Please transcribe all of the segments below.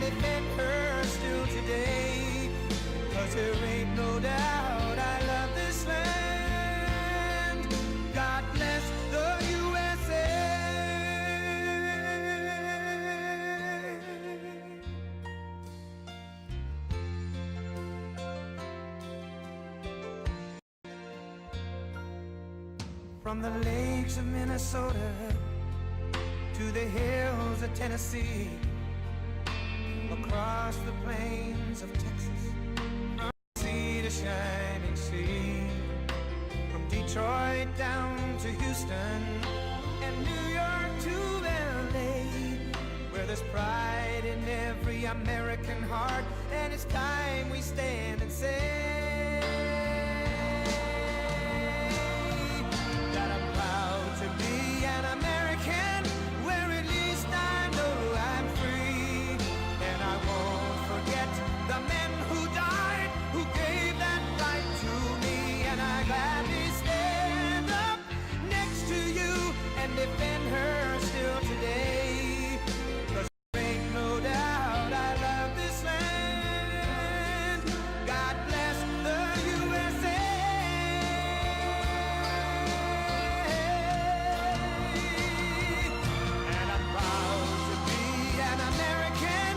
defend her still today. 'Cause there ain't no doubt I love this land. God bless the USA. From the lakes of Minnesota to the hills of Tennessee, across the plains of Texas, from sea to shining sea, from Detroit down to Houston and New York to LA, where there's pride in every American heart, and it's time we stand and say that I'm proud to be an American, where at least I know I'm free. And I won't forget the men who died, who gave that right to me. And I gladly stand up next to you and defend her still today. 'Cause there ain't no doubt I love this land. God bless the USA. And I'm proud to be an American,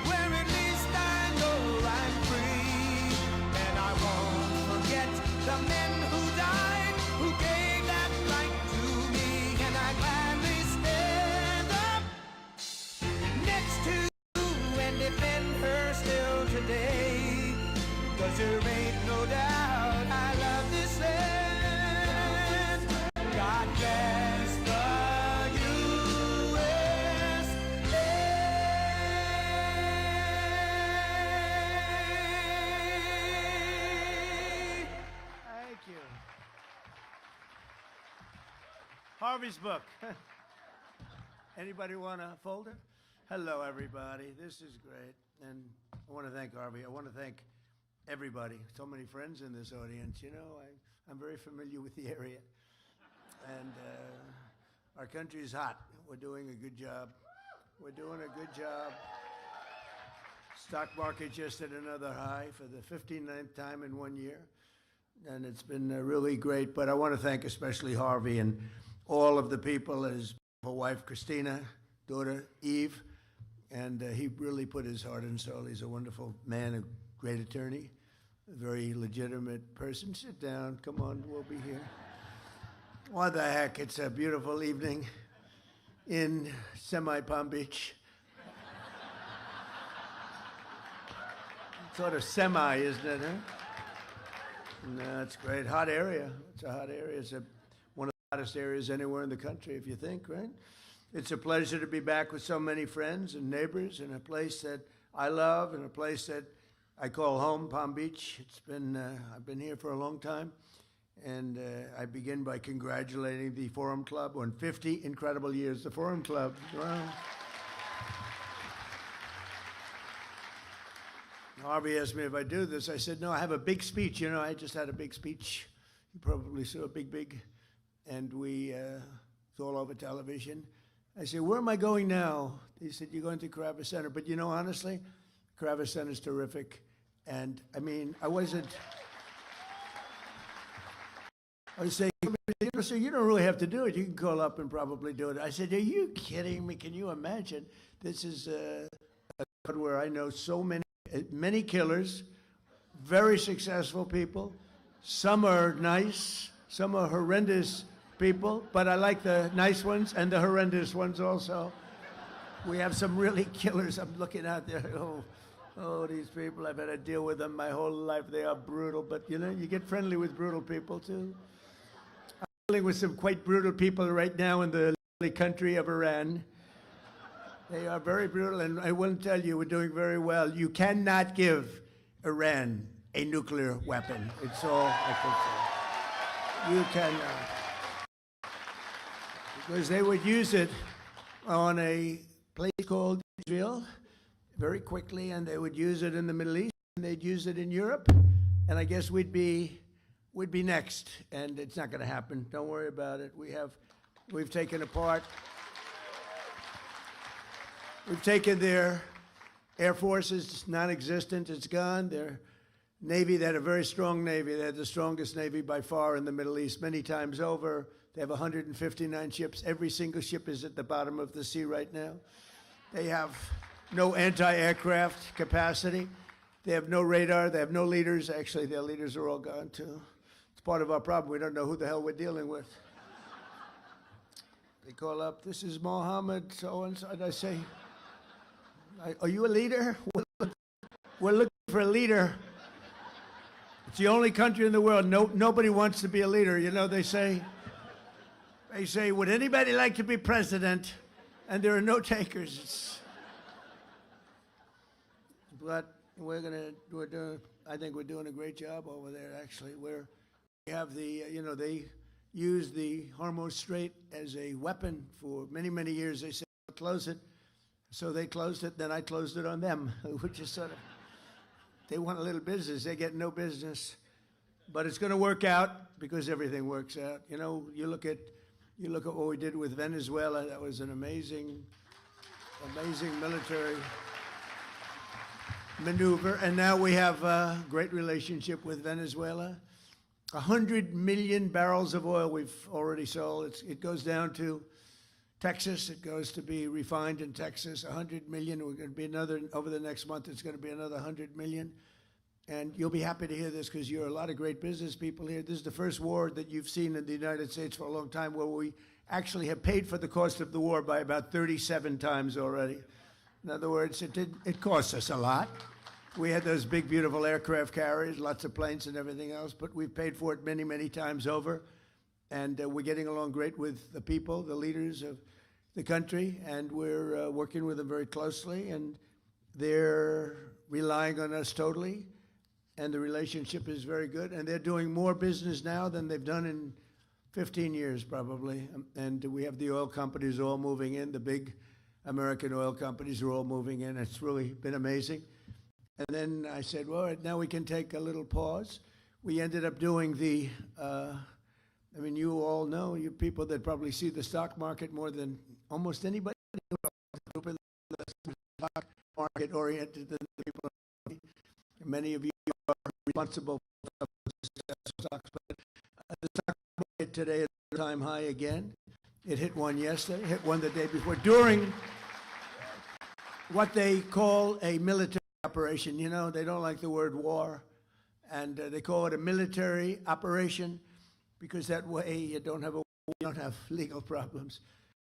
where at least I know I'm free. And I won't forget the men who died, who gave that right to me. And I gladly stand up next to you and defend her still today. 'Cause there ain't no doubt I love this land. God bless the USA. Thank you. Harvey's book. Anybody want a folder? Hello, everybody. This is great. And I want to thank Harvey. I want to thank everybody. So many friends in this audience. You know, I'm very familiar with the area. And our country is hot. We're doing a good job. We're doing a good job. Stock market just at another high for the 59th time in 1 year. And it's been really great. But I want to thank especially Harvey and all of the people, his wife, Christina, daughter, Eve. And he really put his heart and soul. He's a wonderful man, a great attorney, a very legitimate person. Sit down. Come on, we'll be here. What the heck? It's a beautiful evening in semi-Palm Beach. Sort of semi, isn't it, huh? No, it's great. Hot area. It's a hot area. It's one of the hottest areas anywhere in the country, if you think, right? It's a pleasure to be back with so many friends and neighbors in a place that I love and a place that I call home, Palm Beach. It's been, I've been here for a long time. And I begin by congratulating the Forum Club on 50 incredible years. The Forum Club, wow. Harvey asked me if I do this. I said, no, I have a big speech. You know, I just had a big speech. You probably saw big. And it's all over television. I said, where am I going now? He said, you're going to Kravis Center. But you know, honestly, Kravis Center is terrific. And I mean, I was saying, so you don't really have to do it. You can call up and probably do it. I said, are you kidding me? Can you imagine? This is a crowd where I know so many killers, very successful people. Some are nice, some are horrendous people, but I like the nice ones and the horrendous ones also. We have some really killers. I'm looking out there. Oh, these people, I've had to deal with them my whole life. They are brutal, but you know, you get friendly with brutal people too. I'm dealing with some quite brutal people right now in the lovely country of Iran. They are very brutal, and I will tell you, we're doing very well. You cannot give Iran a nuclear weapon. It's all I can say. You cannot. Because they would use it on a place called Israel very quickly, and they would use it in the Middle East, and they'd use it in Europe, and I guess we'd be next, and it's not going to happen. Don't worry about it. We've taken apart. We've taken their Air Force is non-existent. It's gone. Their Navy, they had a very strong Navy. They had the strongest Navy by far in the Middle East, many times over. They have 159 ships. Every single ship is at the bottom of the sea right now. They have no anti-aircraft capacity. They have no radar. They have no leaders. Actually, their leaders are all gone, too. It's part of our problem. We don't know who the hell we're dealing with. They call up, this is Mohammed, so-and-so, and I say, are you a leader? We're looking for a leader. It's the only country in the world, nobody wants to be a leader. You know, they say, would anybody like to be president? And there are no takers. But I think we're doing a great job over there, actually. We have the, they use the Hormuz Strait as a weapon for many, many years. They said, close it. So they closed it, then I closed it on them, which is sort of, they want a little business. They get no business. But it's going to work out because everything works out. You know, you look at what we did with Venezuela. That was an amazing military maneuver. And now we have a great relationship with Venezuela. 100 million barrels of oil we've already sold. It goes down to Texas. It goes to be refined in Texas. 100 million. We're going to be another, over the next month, it's going to be another 100 million. And you'll be happy to hear this because you're a lot of great business people here. This is the first war that you've seen in the United States for a long time where we actually have paid for the cost of the war by about 37 times already. In other words, it cost us a lot. We had those big, beautiful aircraft carriers, lots of planes and everything else, but we've paid for it many, many times over. And we're getting along great with the people, the leaders of the country, and we're working with them very closely, and they're relying on us totally, and the relationship is very good, and they're doing more business now than they've done in 15 years, probably. And we have the oil companies all moving in. The big American oil companies are all moving in. It's really been amazing. And then I said, well, right now we can take a little pause. We ended up doing the, I mean, you all know, you people that probably see the stock market more than almost anybody in the stock market oriented than the people. Many of you are responsible for stocks, but the stock market today is at all-time high again. It hit one yesterday, hit one the day before, during what they call a military operation. You know, they don't like the word war, and they call it a military operation because that way you don't have legal problems.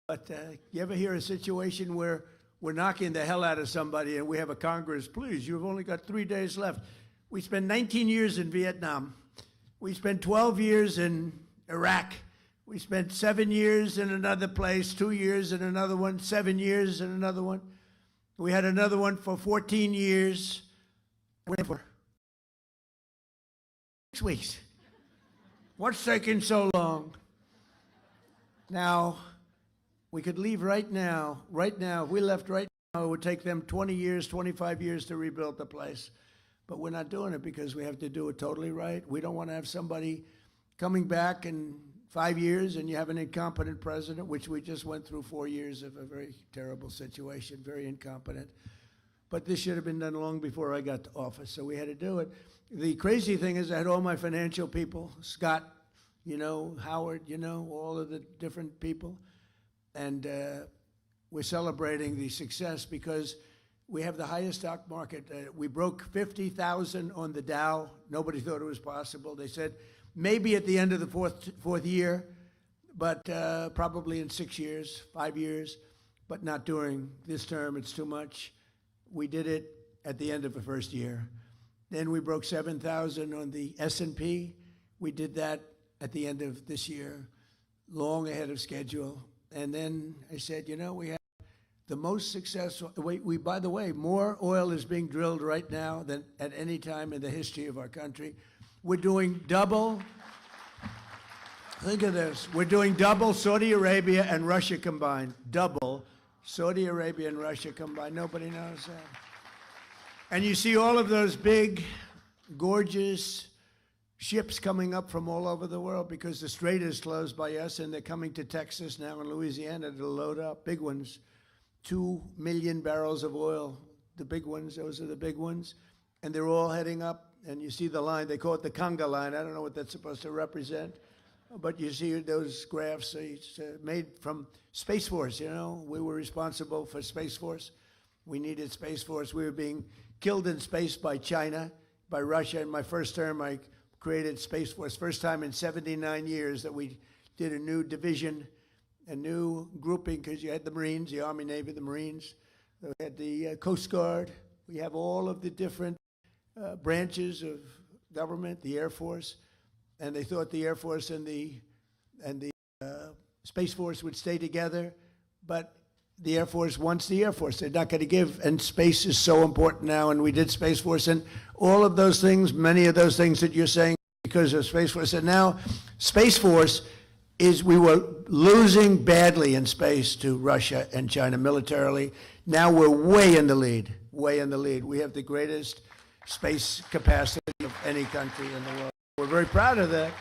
But you ever hear a situation where we're knocking the hell out of somebody and we have a Congress, please, you've only got 3 days left. We spent 19 years in Vietnam. We spent 12 years in Iraq. We spent 7 years in another place, 2 years in another one, 7 years in another one. We had another one for 14 years. For 6 weeks. What's taking so long? Now, we could leave right now. Right now, if we left right now, it would take them 20 years, 25 years to rebuild the place. But we're not doing it because we have to do it totally right. We don't want to have somebody coming back in 5 years and you have an incompetent president, which we just went through 4 years of a very terrible situation, very incompetent. But this should have been done long before I got to office, so we had to do it. The crazy thing is I had all my financial people, Scott, you know, Howard, you know, all of the different people. And we're celebrating the success because we have the highest stock market. We broke 50,000 on the Dow. Nobody thought it was possible. They said maybe at the end of the fourth year, but probably in 6 years, 5 years, but not during this term. It's too much. We did it at the end of the first year. Then we broke 7,000 on the S&P. We did that at the end of this year, long ahead of schedule. And then I said, you know, we have the most successful, by the way, more oil is being drilled right now than at any time in the history of our country. We're doing double, think of this, we're doing double Saudi Arabia and Russia combined. Double Saudi Arabia and Russia combined. Nobody knows that. And you see all of those big, gorgeous ships coming up from all over the world because the strait is closed by us, and they're coming to Texas now and Louisiana to load up, big ones. 2 million barrels of oil the big ones. Those are the big ones. And they're all heading up. And you see the line. They call it the conga line. I don't know what that's supposed to represent. But you see those graphs. It's made from Space Force, you know. We were responsible for Space Force. We needed Space Force. We were being killed in space by China, by Russia. In my first term, I created Space Force. First time in 79 years that we did a new division, a new grouping, because you had the Marines, the Army, Navy, the Marines. We had the Coast Guard. We have all of the different branches of government, the Air Force. And they thought the Air Force and the Space Force would stay together, but the Air Force wants the Air Force. They're not going to give, and space is so important now, and we did Space Force, and all of those things, many of those things that you're saying because of Space Force, and now Space Force is, we were losing badly in space to Russia and China militarily. Now we're way in the lead, way in the lead. We have the greatest space capacity of any country in the world. We're very proud of that.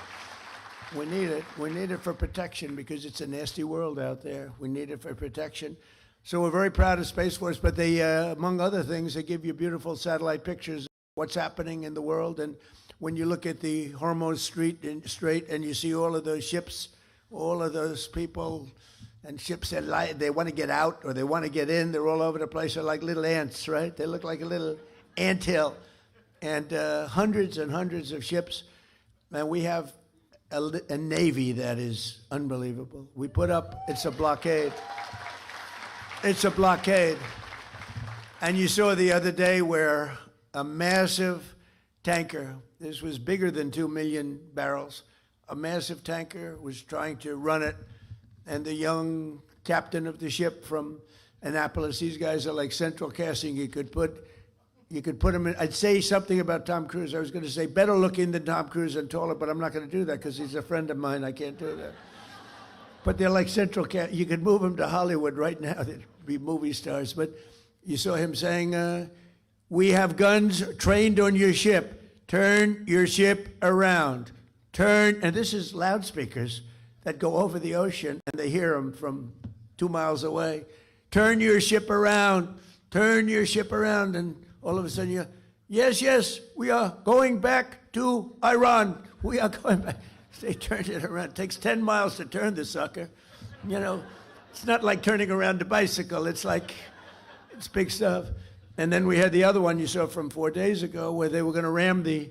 We need it. We need it for protection because it's a nasty world out there. We need it for protection. So we're very proud of Space Force, but they, among other things, they give you beautiful satellite pictures of what's happening in the world. And when you look at the Hormuz Strait and you see all of those ships, all of those people and ships that they want to get out or they want to get in, they're all over the place. They're like little ants, right? They look like a little anthill. And hundreds and hundreds of ships. And we have a Navy that is unbelievable. We put up, it's a blockade. It's a blockade. And you saw the other day where a massive tanker, this was bigger than 2 million barrels, a massive tanker was trying to run it, and the young captain of the ship from Annapolis, these guys are like central casting. You could put him in. I'd say something about Tom Cruise. I was going to say better looking than Tom Cruise and taller, but I'm not going to do that because he's a friend of mine. I can't do that. But they're like central cast. You could move them to Hollywood right now. They'd be movie stars. But you saw him saying, we have guns trained on your ship. Turn your ship around. Turn, and this is loudspeakers that go over the ocean, and they hear them from 2 miles away. Turn your ship around. Turn your ship around. And all of a sudden, yes, we are going back to Iran. We are going back. They turned it around. It takes 10 miles to turn the sucker. You know, it's not like turning around a bicycle. It's like, it's big stuff. And then we had the other one you saw from 4 days ago where they were going to ram the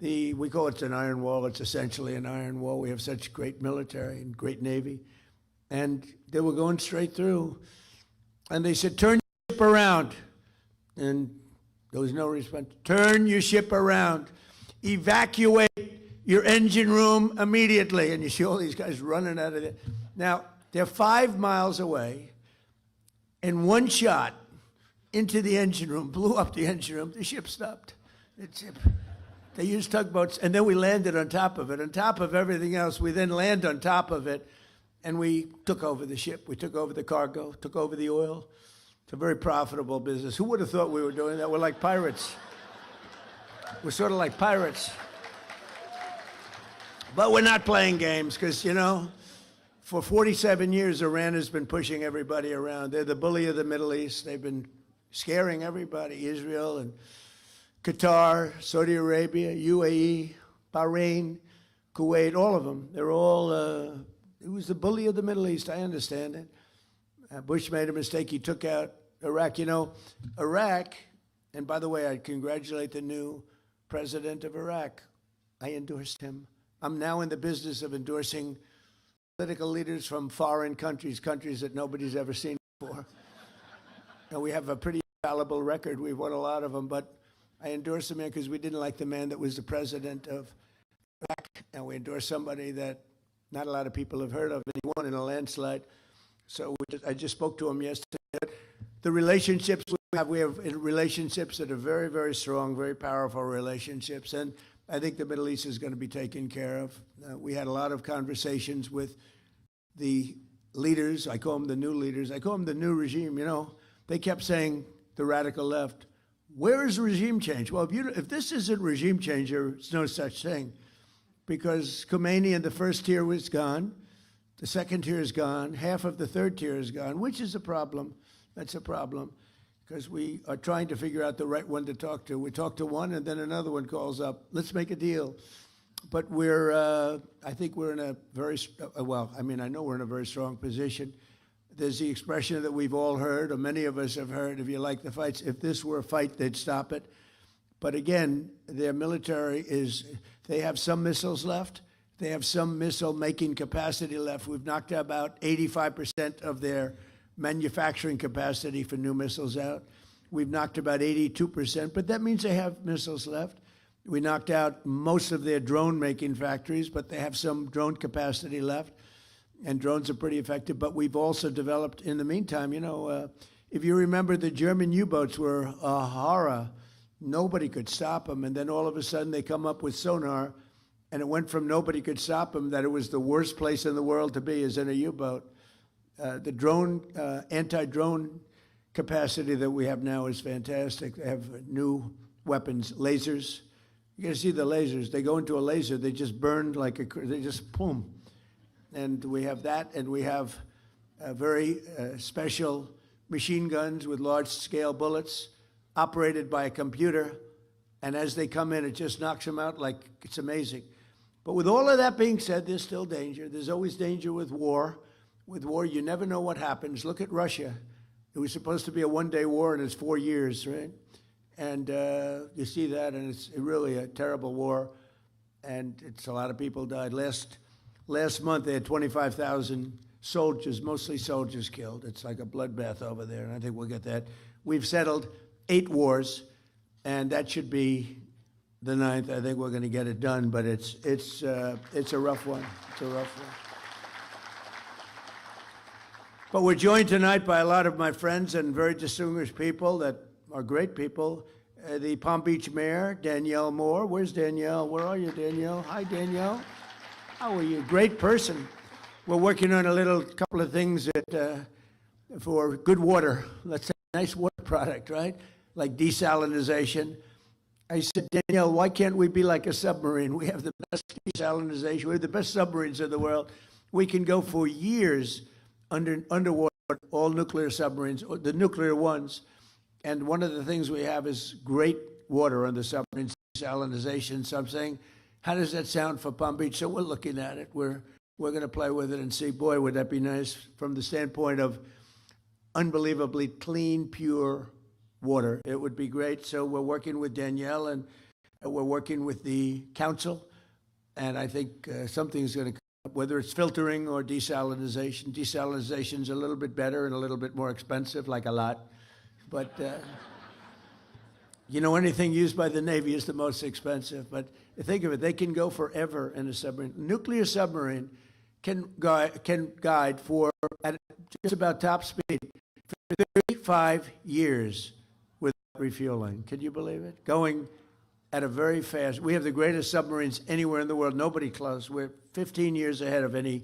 we call it an iron wall. It's essentially an iron wall. We have such great military and great Navy. And they were going straight through. And they said, turn your ship around. And there was no response. Turn your ship around. Evacuate your engine room immediately. And you see all these guys running out of there. Now, they're 5 miles away. And one shot into the engine room, blew up the engine room. The ship stopped. They used tugboats, and then we landed on top of it. On top of everything else, we then land on top of it, and we took over the ship. We took over the cargo, took over the oil. It's a very profitable business. Who would have thought we were doing that? We're like pirates. We're sort of like pirates. But we're not playing games because, you know, for 47 years, Iran has been pushing everybody around. They're the bully of the Middle East. They've been scaring everybody, Israel and Qatar, Saudi Arabia, UAE, Bahrain, Kuwait, all of them. They're all, it was the bully of the Middle East. I understand it. Bush made a mistake. He took out Iraq. You know, Iraq, and by the way, I congratulate the new president of Iraq. I endorsed him. I'm now in the business of endorsing political leaders from foreign countries, countries that nobody's ever seen before. And we have a pretty valuable record. We've won a lot of them, but I endorsed the man because we didn't like the man that was the president of Iraq, and we endorsed somebody that not a lot of people have heard of, and he won in a landslide. So I just spoke to him yesterday. The relationships we have relationships that are very, very strong, very powerful relationships, and I think the Middle East is going to be taken care of. We had a lot of conversations with the leaders. I call them the new leaders. I call them the new regime. You know, they kept saying, the radical left, where is regime change? Well, if this isn't regime change, there's no such thing. Because Khomeini in the first tier was gone. The second tier is gone. Half of the third tier is gone, which is a problem. That's a problem. because we are trying to figure out the right one to talk to. We talk to one, and then another one calls up. Let's make a deal. But I think we're in a very, well, I mean, I know we're in a very strong position. There's the expression that we've all heard, or many of us have heard, if you like the fights, if this were a fight, they'd stop it. But again, their military they have some missiles left. They have some missile-making capacity left. We've knocked about 85% of their manufacturing capacity for new missiles out. We've knocked about 82%, but that means they have missiles left. We knocked out most of their drone-making factories, but they have some drone capacity left, and drones are pretty effective. But we've also developed, in the meantime, if you remember, the German U-boats were a horror. Nobody could stop them, and then all of a sudden they come up with sonar, and it went from nobody could stop them that it was the worst place in the world to be is in a U-boat. The drone, anti-drone capacity that we have now is fantastic. They have new weapons, lasers. You gotta see the lasers. They go into a laser, they just burn they just boom. And we have that, and we have very special machine guns with large-scale bullets operated by a computer. And as they come in, it just knocks them out like it's amazing. But with all of that being said, there's still danger. There's always danger with war. With war, you never know what happens. Look at Russia. It was supposed to be a one-day war, and it's 4 years, right? And you see that, and it's really a terrible war. And it's a lot of people died. Last month, they had 25,000 soldiers, mostly soldiers, killed. It's like a bloodbath over there, and I think we'll get that. We've settled 8 wars, and that should be the 9th. I think we're going to get it done, but it's a rough one. It's a rough one. But we're joined tonight by a lot of my friends and very distinguished people that are great people. The Palm Beach Mayor, Danielle Moore. Where's Danielle? Where are you, Danielle? Hi, Danielle. How are you? Great person. We're working on a couple of things for good water. Let's say a nice water product, right? Like desalinization. I said, Danielle, why can't we be like a submarine? We have the best desalinization. We have the best submarines in the world. We can go for years underwater, all nuclear submarines, the nuclear ones. And one of the things we have is great water on the submarines, desalinization. So I'm saying, how does that sound for Palm Beach? So we're looking at it. We're going to play with it and see, boy, would that be nice from the standpoint of unbelievably clean, pure water. It would be great. So we're working with Danielle, and we're working with the council. And I think something's going to come up, whether it's filtering or desalinization. Desalinization's a little bit better and a little bit more expensive, like a lot. But, anything used by the Navy is the most expensive. But think of it, they can go forever in a submarine. Nuclear submarine can guide at just about top speed for 35 years without refueling. Can you believe it? Going at a very fast. We have the greatest submarines anywhere in the world. Nobody close. We're 15 years ahead of the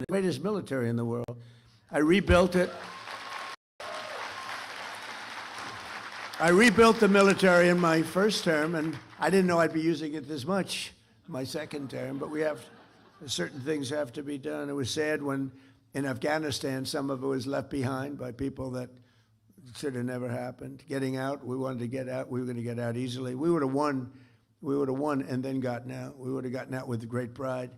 greatest military in the world. I rebuilt it. I rebuilt the military in my first term, and I didn't know I'd be using it this much my second term, but certain things have to be done. It was sad when in Afghanistan, some of it was left behind by people that should have never happened. Getting out, we wanted to get out. We were going to get out easily. We would have won and then gotten out. We would have gotten out with great pride,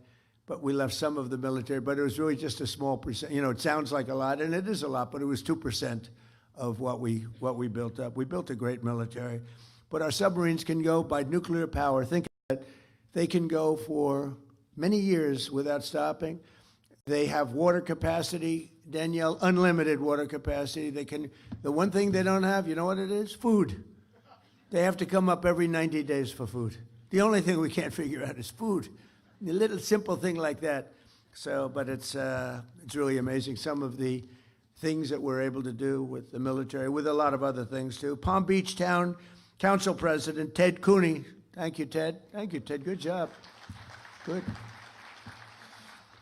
but we left some of the military, but it was really just a small percent. It sounds like a lot, and it is a lot, but it was 2% of what we built up. We built a great military. But our submarines can go by nuclear power. Think of it. They can go for many years without stopping. They have water capacity, Danielle, unlimited water capacity. The one thing they don't have, you know what it is? Food. They have to come up every 90 days for food. The only thing we can't figure out is food. A little simple thing like that. But it's really amazing. Some of the things that we're able to do with the military, with a lot of other things too. Palm Beach Town Council President Ted Cooney. Thank you, Ted. Thank you, Ted. Good job. Good.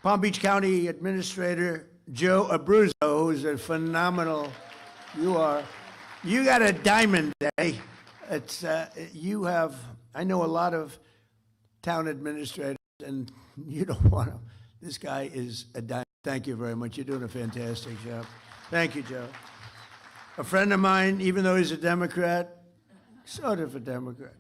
Palm Beach County Administrator Joe Abruzzo, who's a phenomenal. You got a diamond day. I know a lot of town administrators, and you don't want to. This guy is a diamond. Thank you very much. You're doing a fantastic job. Thank you, Joe. A friend of mine, even though he's a Democrat, sort of a Democrat.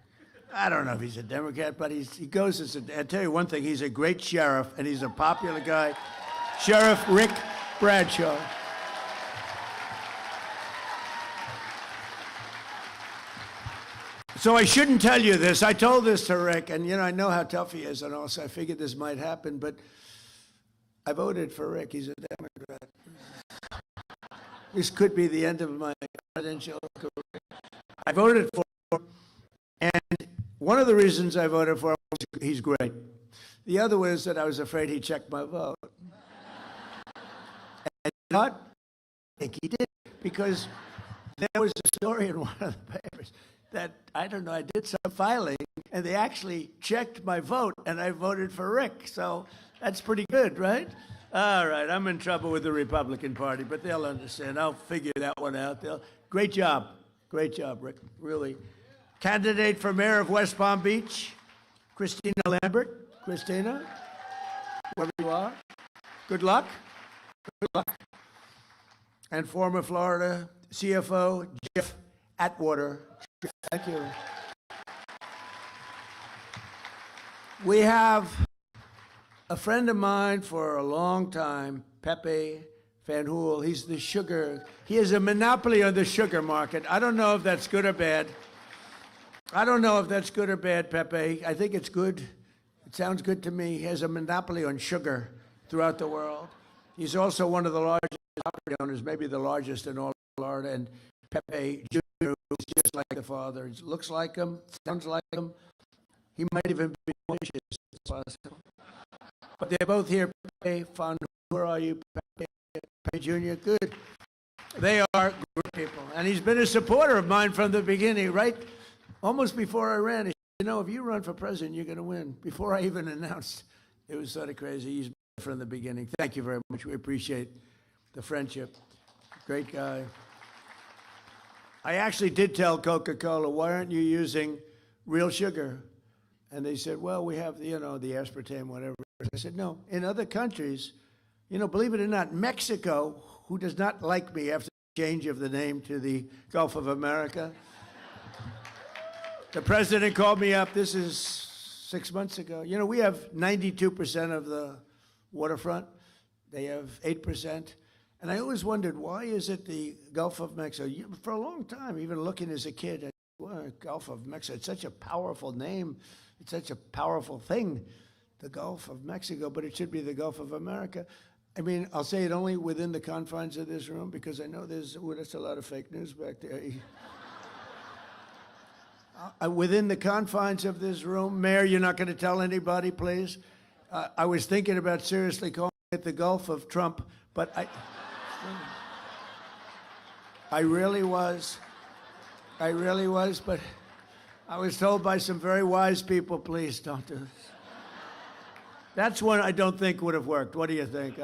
I don't know if he's a Democrat, but he goes as a, I'll tell you one thing, he's a great sheriff, and he's a popular guy. Sheriff Rick Bradshaw. So I shouldn't tell you this. I told this to Rick, and I know how tough he is, and also I figured this might happen, but I voted for Rick. He's a Democrat. This could be the end of my presidential career. I voted for him, and one of the reasons I voted for him was he's great. The other was that I was afraid he checked my vote. And not, I think he did, because there was a story in one of the papers that, I don't know, I did some filing, and they actually checked my vote, and I voted for Rick. So that's pretty good, right? All right, I'm in trouble with the Republican Party, but they'll understand. I'll figure that one out. Great job, Rick, really. Candidate for mayor of West Palm Beach, Christina Lambert. Christina, wherever you are, good luck. Good luck. And former Florida CFO, Jeff Atwater. Thank you. We have a friend of mine for a long time, Pepe Van Hool. He's the sugar. He has a monopoly on the sugar market. I don't know if that's good or bad. Pepe. I think it's good. It sounds good to me. He has a monopoly on sugar throughout the world. He's also one of the largest property owners, maybe the largest in all of Florida. And Pepe Jr. is just like the father. He looks like him, sounds like him. He might even be vicious, it's possible. But they're both here. Pepe, Van, where are you? Pepe Jr., good. They are good people. And he's been a supporter of mine from the beginning, right? Almost before I ran. He said, if you run for president, you're going to win. Before I even announced. It was sort of crazy. He's been from the beginning. Thank you very much. We appreciate the friendship. Great guy. I actually did tell Coca-Cola, why aren't you using real sugar? And they said, well, we have, the aspartame, whatever. I said, no, in other countries, believe it or not, Mexico, who does not like me after the change of the name to the Gulf of America, the president called me up, this is 6 months ago. We have 92% of the waterfront. They have 8%. And I always wondered, why is it the Gulf of Mexico? For a long time, even looking as a kid, Gulf of Mexico, it's such a powerful name. It's such a powerful thing, the Gulf of Mexico, but it should be the Gulf of America. I mean, I'll say it only within the confines of this room, because I know there's a lot of fake news back there. Within the confines of this room, Mayor, you're not going to tell anybody, please? I was thinking about seriously calling it the Gulf of Trump, but I really was, but I was told by some very wise people, please don't do this. That's one I don't think would have worked. What do you think?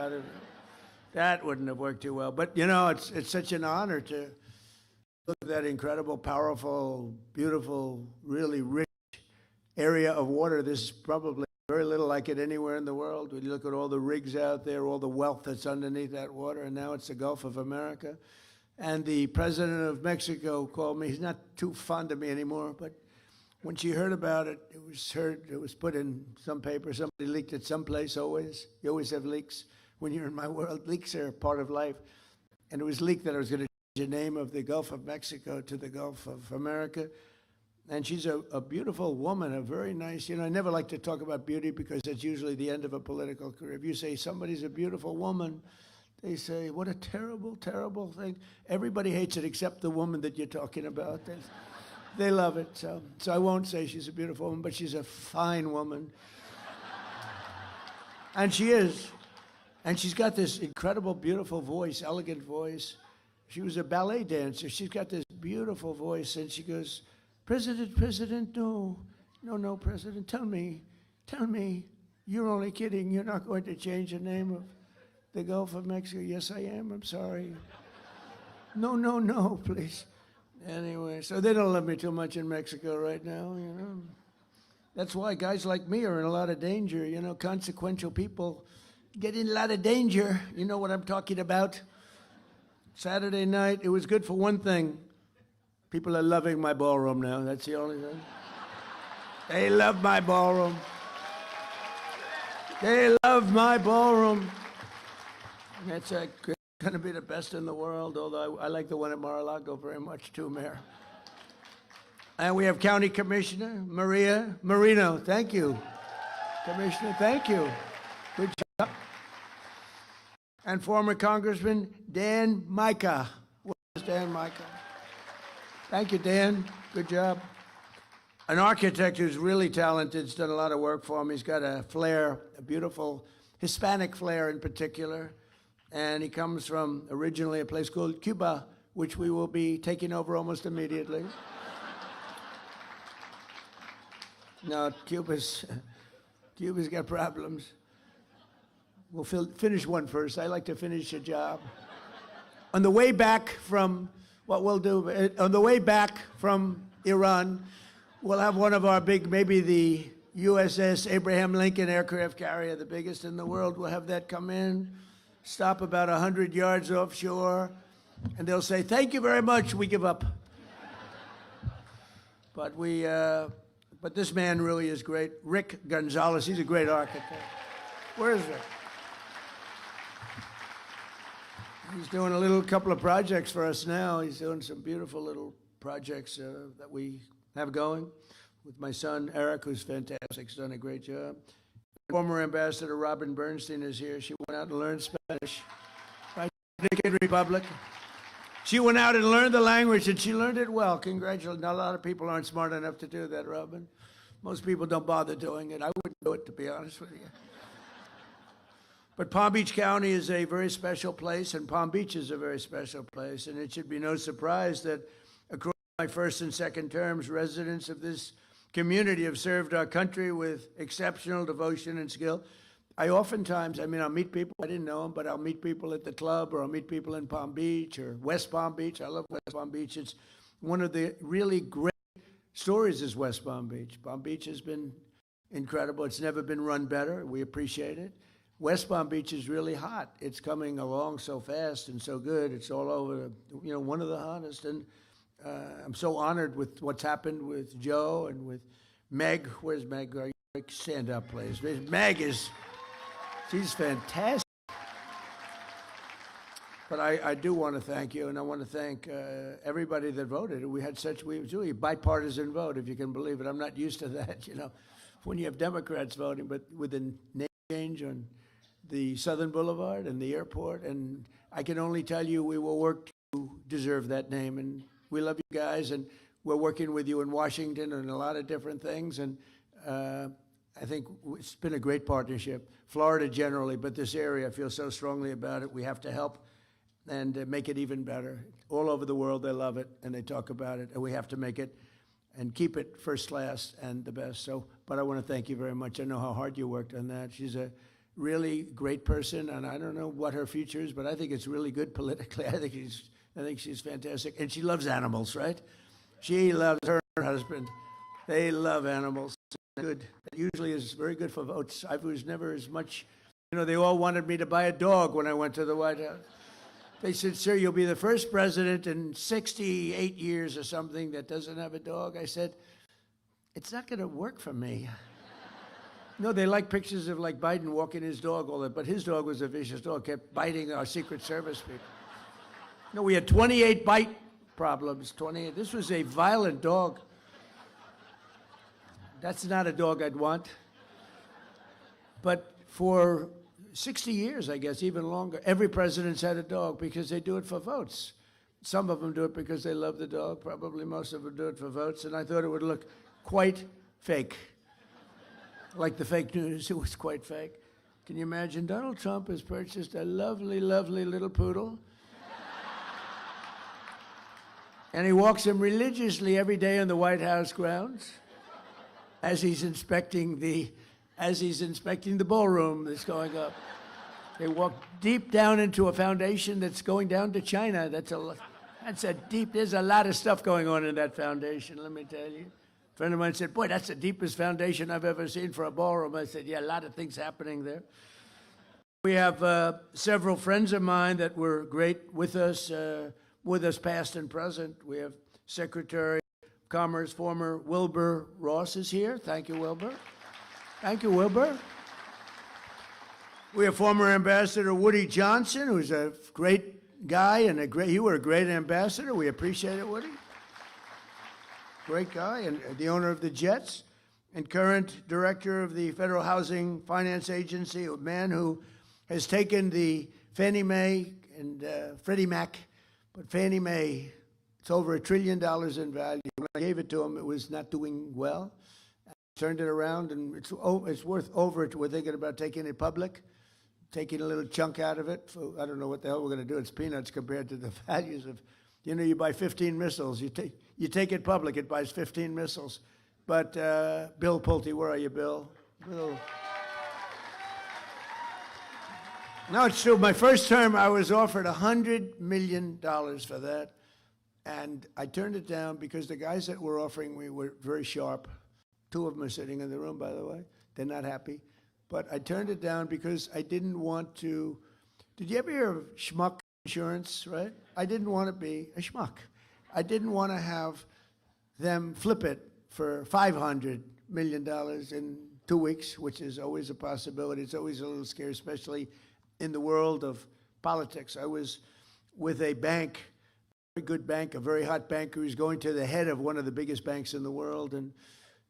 That wouldn't have worked too well. But, it's such an honor to look at that incredible, powerful, beautiful, really rich area of water. There's probably very little like it anywhere in the world. When you look at all the rigs out there, all the wealth that's underneath that water, and now it's the Gulf of America. And the president of Mexico called me. He's not too fond of me anymore, but when she heard about it, it was put in some paper. Somebody leaked it someplace always. You always have leaks. When you're in my world, leaks are part of life. And it was leaked that I was going to change the name of the Gulf of Mexico to the Gulf of America. And she's a beautiful woman, a very nice, I never like to talk about beauty because that's usually the end of a political career. If you say somebody's a beautiful woman, they say, what a terrible, terrible thing. Everybody hates it except the woman that you're talking about. They love it. So I won't say she's a beautiful woman, but she's a fine woman. And she is. And she's got this incredible, beautiful voice, elegant voice. She was a ballet dancer. She's got this beautiful voice, and she goes, President, no, President, tell me, you're only kidding. You're not going to change the name of the Gulf of Mexico. Yes, I am. I'm sorry. No, please. Anyway, so they don't love me too much in Mexico right now, That's why guys like me are in a lot of danger, Consequential people get in a lot of danger. You know what I'm talking about? Saturday night, it was good for one thing. People are loving my ballroom now. That's the only thing. They love my ballroom. They love my ballroom. And it's going to be the best in the world, although I like the one at Mar-a-Lago very much too, Mayor. And we have County Commissioner Maria Marino. Thank you. Commissioner, thank you. Good job. And former Congressman Dan Micah. Where's Dan Micah? Thank you, Dan. Good job. An architect who's really talented. He's done a lot of work for him. He's got a flair, a beautiful Hispanic flair in particular. And he comes from originally a place called Cuba, which we will be taking over almost immediately. No, Cuba's got problems. We'll finish one first. I like to finish a job. On the way back from, what we'll do, on the way back from Iran, we'll have one of our big, maybe the USS Abraham Lincoln aircraft carrier, the biggest in the world. We'll have that come in, stop about 100 yards offshore, and they'll say, "Thank you very much, we give up." But this man really is great. Rick Gonzalez, he's a great architect. Where is Rick? He's doing a couple of projects for us now. He's doing some beautiful little projects that we have going with my son, Eric, who's fantastic. He's done a great job. Former Ambassador Robin Bernstein is here. She went out and learned Spanish. Right, Dominican Republic. She went out and learned the language, and she learned it well. Congratulations. Not a lot of people aren't smart enough to do that, Robin. Most people don't bother doing it. I wouldn't do it, to be honest with you. But Palm Beach County is a very special place, and Palm Beach is a very special place, and it should be no surprise that across my first and second terms, residents of this community have served our country with exceptional devotion and skill. I'll meet people, I didn't know them, but I'll meet people at the club, or I'll meet people in Palm Beach or West Palm Beach. I love West Palm Beach. It's one of the really great stories is West Palm Beach. Palm Beach has been incredible. It's never been run better. We appreciate it. West Palm Beach is really hot. It's coming along so fast and so good. It's all over, one of the hottest. And I'm so honored with what's happened with Joe and with Meg. Where's Meg? Stand up, please. Meg she's fantastic. But I do want to thank you, and I want to thank everybody that voted. We had it was really a bipartisan vote, if you can believe it. I'm not used to that, when you have Democrats voting, but with the name change on the Southern Boulevard and the airport, and I can only tell you we will work to deserve that name, and we love you guys, and we're working with you in Washington and a lot of different things, and I think it's been a great partnership. Florida generally, but this area, I feel so strongly about it. We have to help and make it even better. All over the world, they love it, and they talk about it, and we have to make it and keep it first class and the best. But I want to thank you very much. I know how hard you worked on that. She's a really great person, and I don't know what her future is, but I think it's really good politically. I think she's fantastic, and she loves animals, right? She loves her husband. They love animals. Good. It usually is very good for votes. I was never as much, they all wanted me to buy a dog when I went to the White House. They said, "Sir, you'll be the first president in 68 years or something that doesn't have a dog." I said, "It's not going to work for me." No, they like pictures of Biden walking his dog all that, but his dog was a vicious dog, kept biting our Secret Service people. No, we had 28 bite problems, 28. This was a violent dog. That's not a dog I'd want. But for 60 years, I guess, even longer, every president's had a dog because they do it for votes. Some of them do it because they love the dog. Probably most of them do it for votes. And I thought it would look quite fake. Like the fake news, it was quite fake. Can you imagine? Donald Trump has purchased a lovely, lovely little poodle. And he walks him religiously every day on the White House grounds as he's inspecting the ballroom that's going up. They walk deep down into a foundation that's going down to China. There's a lot of stuff going on in that foundation, let me tell you. A friend of mine said, "Boy, that's the deepest foundation I've ever seen for a ballroom." I said, "Yeah, a lot of things happening there." We have several friends of mine that were great with us past and present. We have Secretary of Commerce, former Wilbur Ross is here. Thank you, Wilbur. Thank you, Wilbur. We have former Ambassador Woody Johnson, who's a great guy and you were a great ambassador. We appreciate it, Woody. Great guy and the owner of the Jets and current director of the Federal Housing Finance Agency, a man who has taken the Fannie Mae and Freddie Mac, but Fannie Mae, it's over $1 trillion in value. When I gave it to him, it was not doing well. I turned it around, and it's worth over. We're thinking about taking it public, taking a little chunk out of it. I don't know what the hell we're going to do. It's peanuts compared to the values of, you buy 15 missiles. You take it public, it buys 15 missiles. But Bill Pulte, where are you, Bill? Bill. No, it's true. My first term, I was offered $100 million for that. And I turned it down because the guys that were offering me were very sharp. Two of them are sitting in the room, by the way. They're not happy. But I turned it down because I didn't want to. Did you ever hear of schmuck insurance, right? I didn't want to be a schmuck. I didn't want to have them flip it for $500 million in 2 weeks, which is always a possibility. It's always a little scary, especially in the world of politics. I was with a bank, a very good bank, a very hot banker who's going to the head of one of the biggest banks in the world, and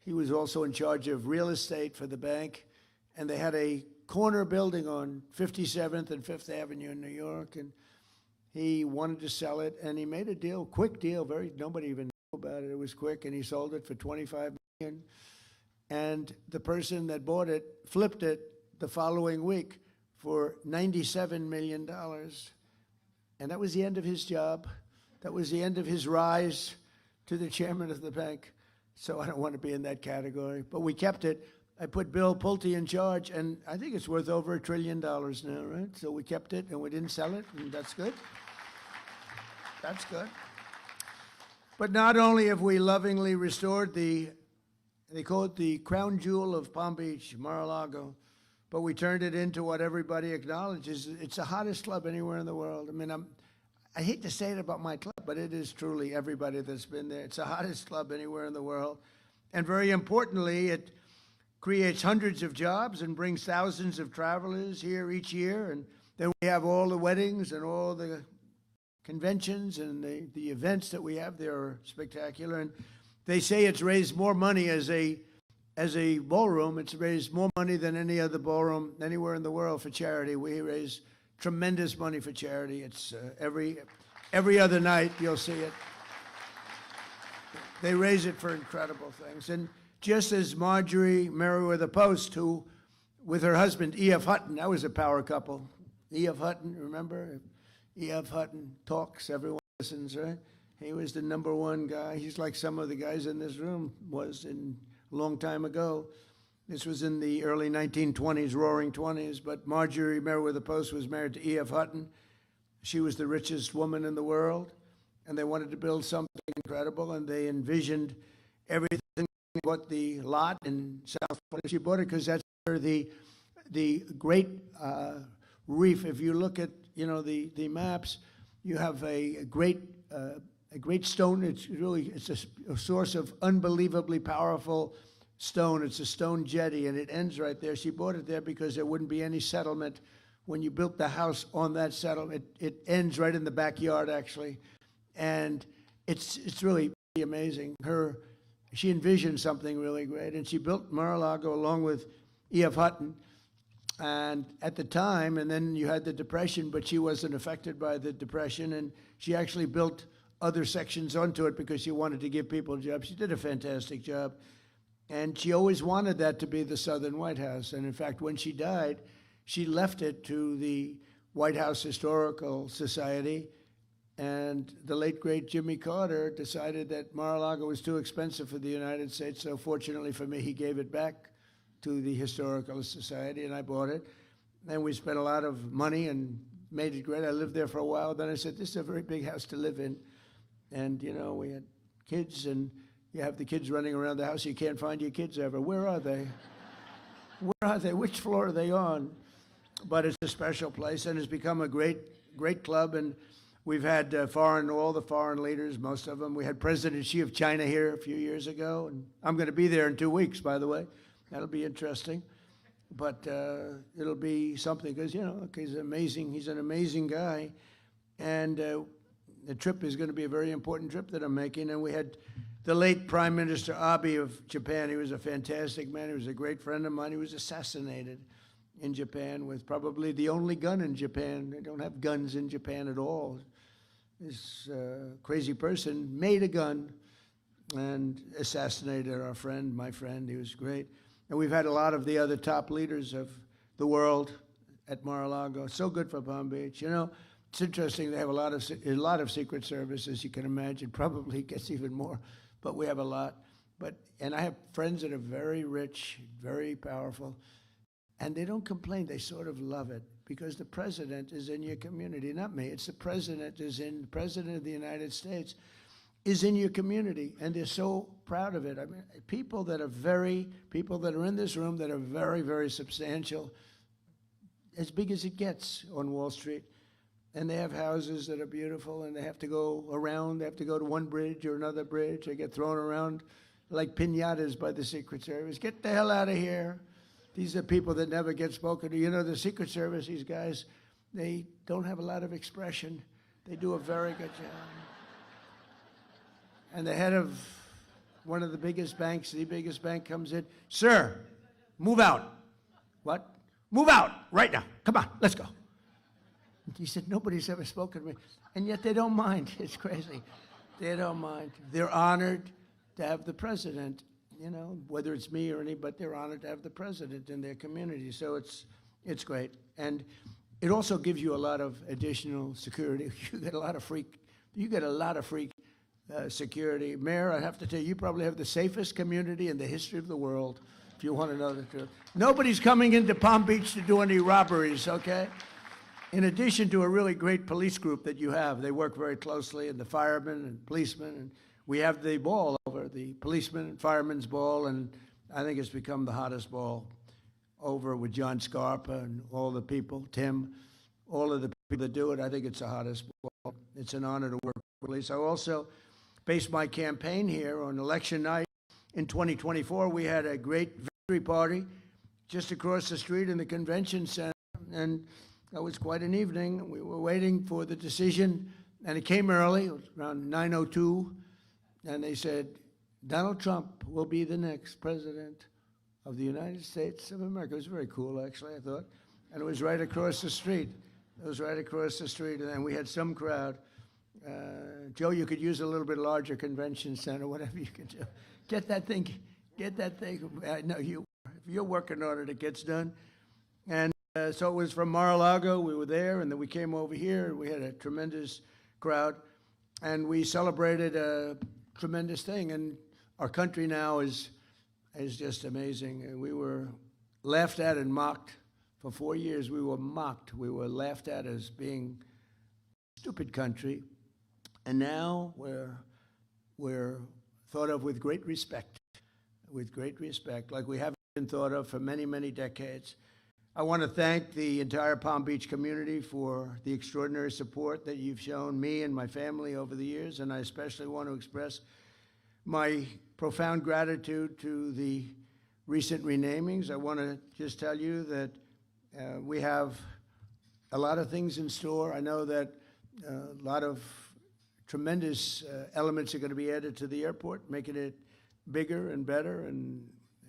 he was also in charge of real estate for the bank, and they had a corner building on 57th and 5th Avenue in New York, and he wanted to sell it, and he made a deal, quick deal, nobody even knew about it. It was quick, and he sold it for $25 million, and the person that bought it flipped it the following week for $97 million. And that was the end of his job. That was the end of his rise to the chairman of the bank. So I don't want to be in that category. But we kept it. I put Bill Pulte in charge, and I think it's worth over $1 trillion now, right? So we kept it, and we didn't sell it, and that's good. That's good. But not only have we lovingly restored they call it the crown jewel of Palm Beach, Mar-a-Lago, but we turned it into what everybody acknowledges. It's the hottest club anywhere in the world. I mean, I hate to say it about my club, but it is truly everybody that's been there. It's the hottest club anywhere in the world. And very importantly, it creates hundreds of jobs and brings thousands of travelers here each year. And then we have all the weddings and all the conventions and the events that we have there are spectacular. And they say it's raised more money as a ballroom. It's raised more money than any other ballroom anywhere in the world for charity. We raise tremendous money for charity. It's every other night you'll see it. They raise it for incredible things. And just as Marjorie Merriweather Post, who, with her husband, E.F. Hutton, that was a power couple. E.F. Hutton, remember? E.F. Hutton talks, everyone listens, right? He was the #1 guy. He's like some of the guys in this room was a long time ago. This was in the early 1920s, roaring 20s, but Marjorie Merriweather Post was married to E.F. Hutton. She was the richest woman in the world, and they wanted to build something incredible, and they envisioned everything but the lot in South Florida. She bought it because that's where the great reef, if you look at the maps, you have a great stone. It's a source of unbelievably powerful stone. It's a stone jetty, and it ends right there. She bought it there because there wouldn't be any settlement when you built the house on that settlement. It ends right in the backyard, actually, and it's really amazing. She envisioned something really great, and she built Mar-a-Lago along with E.F. Hutton. And at the time, and then you had the Depression, but she wasn't affected by the Depression, and she actually built other sections onto it because she wanted to give people jobs. She did a fantastic job. And she always wanted that to be the Southern White House. And in fact, when she died, she left it to the White House Historical Society. And the late, great Jimmy Carter decided that Mar-a-Lago was too expensive for the United States. So fortunately for me, he gave it back to the Historical Society, and I bought it. And we spent a lot of money and made it great. I lived there for a while. Then I said, this is a very big house to live in. And, we had kids, and you have the kids running around the house. You can't find your kids ever. Where are they? Where are they? Which floor are they on? but it's a special place, and it's become a great club. And we've had all the foreign leaders, most of them. We had President Xi of China here a few years ago, and I'm going to be there in 2 weeks, by the way. That'll be interesting. But it'll be something because, he's amazing. He's an amazing guy. And the trip is going to be a very important trip that I'm making. And we had the late Prime Minister Abe of Japan. He was a fantastic man. He was a great friend of mine. He was assassinated in Japan with probably the only gun in Japan. They don't have guns in Japan at all. This crazy person made a gun and assassinated our friend, my friend. He was great. And we've had a lot of the other top leaders of the world at Mar-a-Lago. So good for Palm Beach. It's interesting. They have a lot of Secret Service, as you can imagine. Probably gets even more, but we have a lot. And I have friends that are very rich, very powerful, and they don't complain. They sort of love it because the president is in your community, not me. It's the president the president of the United States is in your community, and they're so proud of it. I mean, people that are in this room that are very, very substantial, as big as it gets on Wall Street, and they have houses that are beautiful, and they have to go around. They have to go to one bridge or another bridge. They get thrown around like piñatas by the Secret Service. Get the hell out of here. These are people that never get spoken to. The Secret Service, these guys, they don't have a lot of expression. They do a very good job. And the head of one of the biggest banks, the biggest bank, comes in. Sir, move out. What? Move out right now. Come on, let's go. He said, nobody's ever spoken to me. And yet they don't mind. It's crazy. They don't mind. They're honored to have the president, whether it's me or but they're honored to have the president in their community. So it's great. And it also gives you a lot of additional security. You get a lot of free security. Mayor, I have to tell you, you probably have the safest community in the history of the world, if you want to know the truth. Nobody's coming into Palm Beach to do any robberies, okay? In addition to a really great police group that you have, they work very closely, and the firemen and policemen, and we have the ball over, the policeman and fireman's ball, and I think it's become the hottest ball over with John Scarpa and all the people, Tim, all of the people that do it. I think it's the hottest ball. It's an honor to work with police. I also based my campaign here on election night in 2024. We had a great victory party just across the street in the convention center, and that was quite an evening. We were waiting for the decision, and it came early. It was around 9:02, and they said, Donald Trump will be the next president of the United States of America. It was very cool, actually, I thought. And it was right across the street. It was right across the street, and then we had some crowd. Joe, you could use a little bit larger convention center, whatever you can do. Get that thing. I know if you're working on it, it gets done. And so it was from Mar-a-Lago. We were there, and then we came over here, and we had a tremendous crowd, and we celebrated a tremendous thing. And our country now is just amazing. And we were laughed at and mocked for 4 years. We were mocked. We were laughed at as being a stupid country. And now we're thought of with great respect, like we haven't been thought of for many, many decades. I want to thank the entire Palm Beach community for the extraordinary support that you've shown me and my family over the years, and I especially want to express my profound gratitude to the recent renamings. I want to just tell you that we have a lot of things in store. I know that a lot of tremendous elements are going to be added to the airport, making it bigger and better, and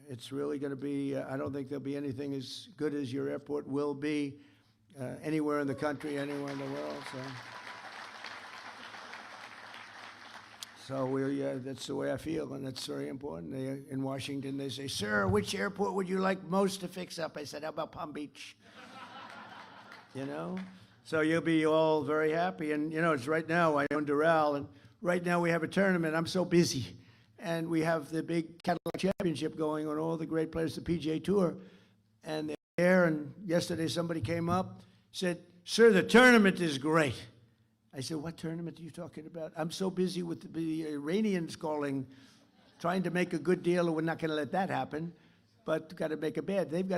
it's really going to be, I don't think there'll be anything as good as your airport will be anywhere in the country, anywhere in the world. So that's the way I feel, and that's very important. In Washington, they say, sir, which airport would you like most to fix up? I said, how about Palm Beach? So you'll be all very happy. And, it's right now, I own Doral, and right now we have a tournament. I'm so busy. And we have the big Cadillac Championship going on, all the great players, the PGA Tour. And they're there, and yesterday somebody came up, said, sir, the tournament is great. I said, what tournament are you talking about? I'm so busy with the Iranians trying to make a good deal, and we're not going to let that happen. But they've got to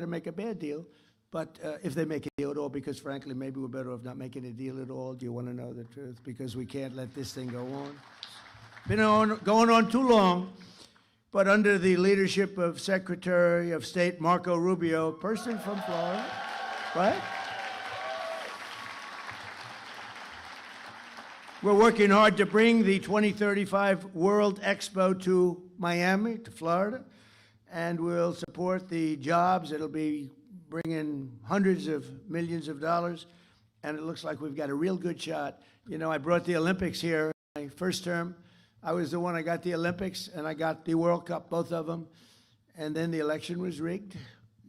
make a bad deal. But if they make a deal at all, because frankly, maybe we're better off not making a deal at all. Do you want to know the truth? Because we can't let this thing go on. Going on too long. But under the leadership of Secretary of State Marco Rubio, a person from Florida, right? We're working hard to bring the 2035 World Expo to Miami, to Florida, and we'll support the jobs. It'll be bringing hundreds of millions of dollars, and it looks like we've got a real good shot. You know, I brought the Olympics here my first term. I was the one I got the Olympics, and I got the World Cup, both of them, and then the election was rigged.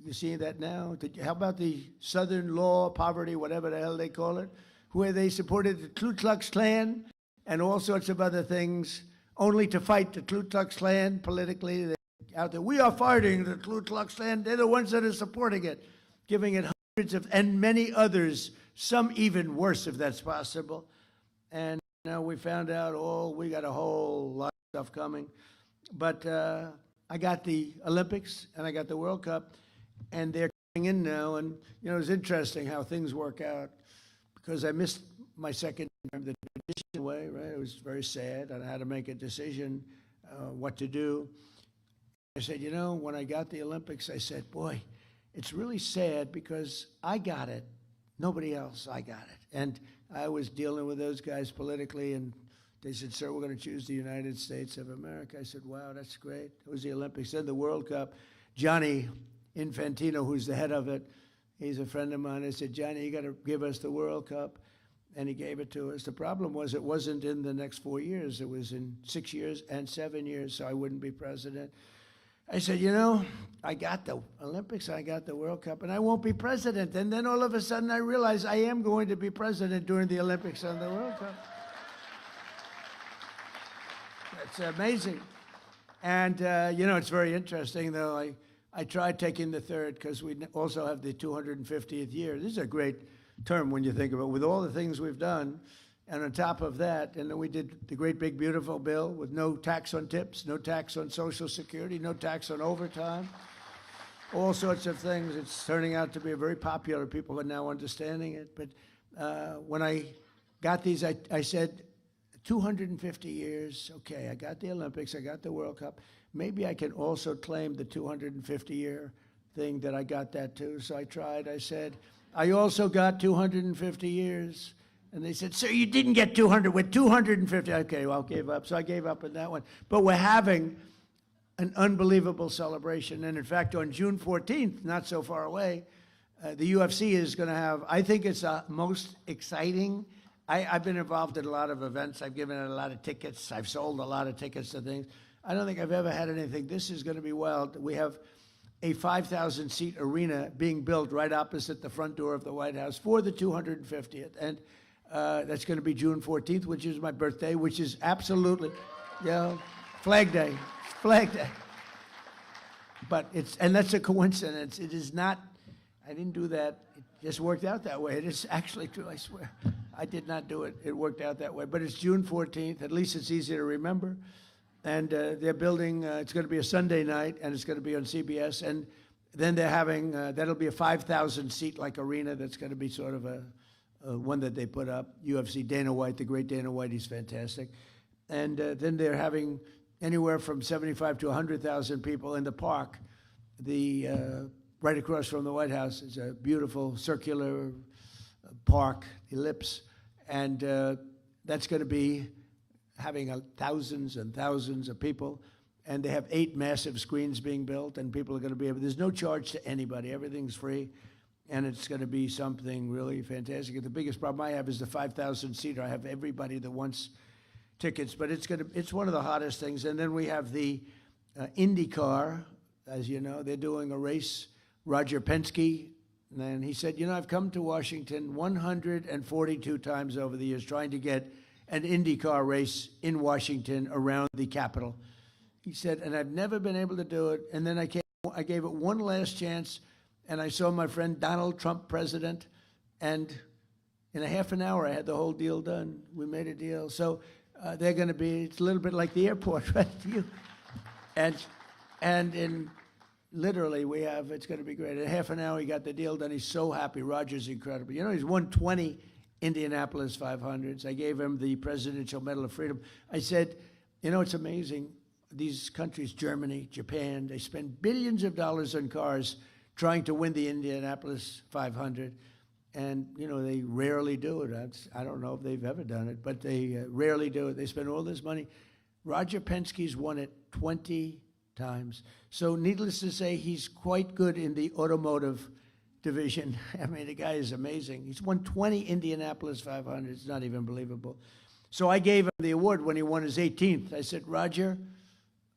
You see that now? How about the Southern Law, Poverty, whatever the hell they call it, where they supported the Ku Klux Klan and all sorts of other things, only to fight the Ku Klux Klan politically. They're out there, we are fighting the Ku Klux Klan. They're the ones that are supporting it, giving it hundreds of, and many others, some even worse if that's possible. And now we found out, we got a whole lot of stuff coming. But I got the Olympics and I got the World Cup, and they're coming in now. And, you know, it's interesting how things work out, because I missed my second term the traditional way, right? It was very sad. I had to make a decision what to do. I said, you know, when I got the Olympics, I said, boy, it's really sad because I got it. Nobody else, I got it. And I was dealing with those guys politically, and they said, sir, we're going to choose the United States of America. I said, wow, that's great. It was the Olympics. Then the World Cup. Johnny Infantino, who's the head of it, he's a friend of mine. I said, Johnny, you got to give us the World Cup. And he gave it to us. The problem was it wasn't in the next 4 years. It was in 6 years and 7 years, so I wouldn't be president. I said, you know, I got the Olympics, I got the World Cup, and I won't be president. And then all of a sudden I realized I am going to be president during the Olympics and the World Cup. It's amazing. And, you know, it's very interesting, though. I tried taking the third because we also have the 250th year. This is a great term when you think about it, with all the things we've done. And on top of that, and then we did the great big beautiful bill with no tax on tips, no tax on Social Security, no tax on overtime, all sorts of things. It's turning out to be very popular. People are now understanding it. But when I got these, I said, 250 years, okay, I got the Olympics, I got the World Cup. Maybe I can also claim the 250-year thing that I got that too. So I tried. I said, I also got 250 years. And they said, sir, you didn't get 200, with 250. Okay, well, I gave up. So I gave up on that one. But we're having an unbelievable celebration. And in fact, on June 14th, not so far away, the UFC is going to have, I think it's the most exciting. I've been involved in a lot of events. I've given out a lot of tickets. I've sold a lot of tickets to things. I don't think I've ever had anything. This is going to be wild. We have a 5,000-seat arena being built right opposite the front door of the White House for the 250th. And that's going to be June 14th, which is my birthday, which is absolutely, Flag Day. Flag Day. But and that's a coincidence. It is not, I didn't do that. It just worked out that way. It is actually true, I swear. I did not do it. It worked out that way. But it's June 14th. At least it's easy to remember. And they're building, it's going to be a Sunday night, and it's going to be on CBS. And then they're having, that'll be a 5,000-seat like arena that's going to be sort of a one that they put up. UFC, Dana White, the great Dana White, he's fantastic. And then they're having anywhere from 75 to 100,000 people in the park. Right across from the White House is a beautiful circular park, ellipse. And that's going to be having thousands and thousands of people. And they have 8 massive screens being built, and people are going to be able, there's no charge to anybody. Everything's free. And it's going to be something really fantastic. The biggest problem I have is the 5,000-seater. I have everybody that wants tickets, but it's one of the hottest things. And then we have the IndyCar, as you know, they're doing a race. Roger Penske, and he said, you know, I've come to Washington 142 times over the years trying to get an IndyCar race in Washington around the Capitol. He said, and I've never been able to do it. And then I gave it one last chance. And I saw my friend Donald Trump president, and in a half an hour, I had the whole deal done. We made a deal. So they're going to be, it's a little bit like the airport, right? And in literally, it's going to be great. In half an hour, he got the deal done. He's so happy. Roger's incredible. You know, he's won 20 Indianapolis 500s. I gave him the Presidential Medal of Freedom. I said, you know, it's amazing. These countries, Germany, Japan, they spend billions of dollars on cars trying to win the Indianapolis 500. And, you know, they rarely do it. I don't know if they've ever done it, but they rarely do it. They spend all this money. Roger Penske's won it 20 times. So needless to say, he's quite good in the automotive division. I mean, the guy is amazing. He's won 20 Indianapolis 500s. It's not even believable. So I gave him the award when he won his 18th. I said, Roger,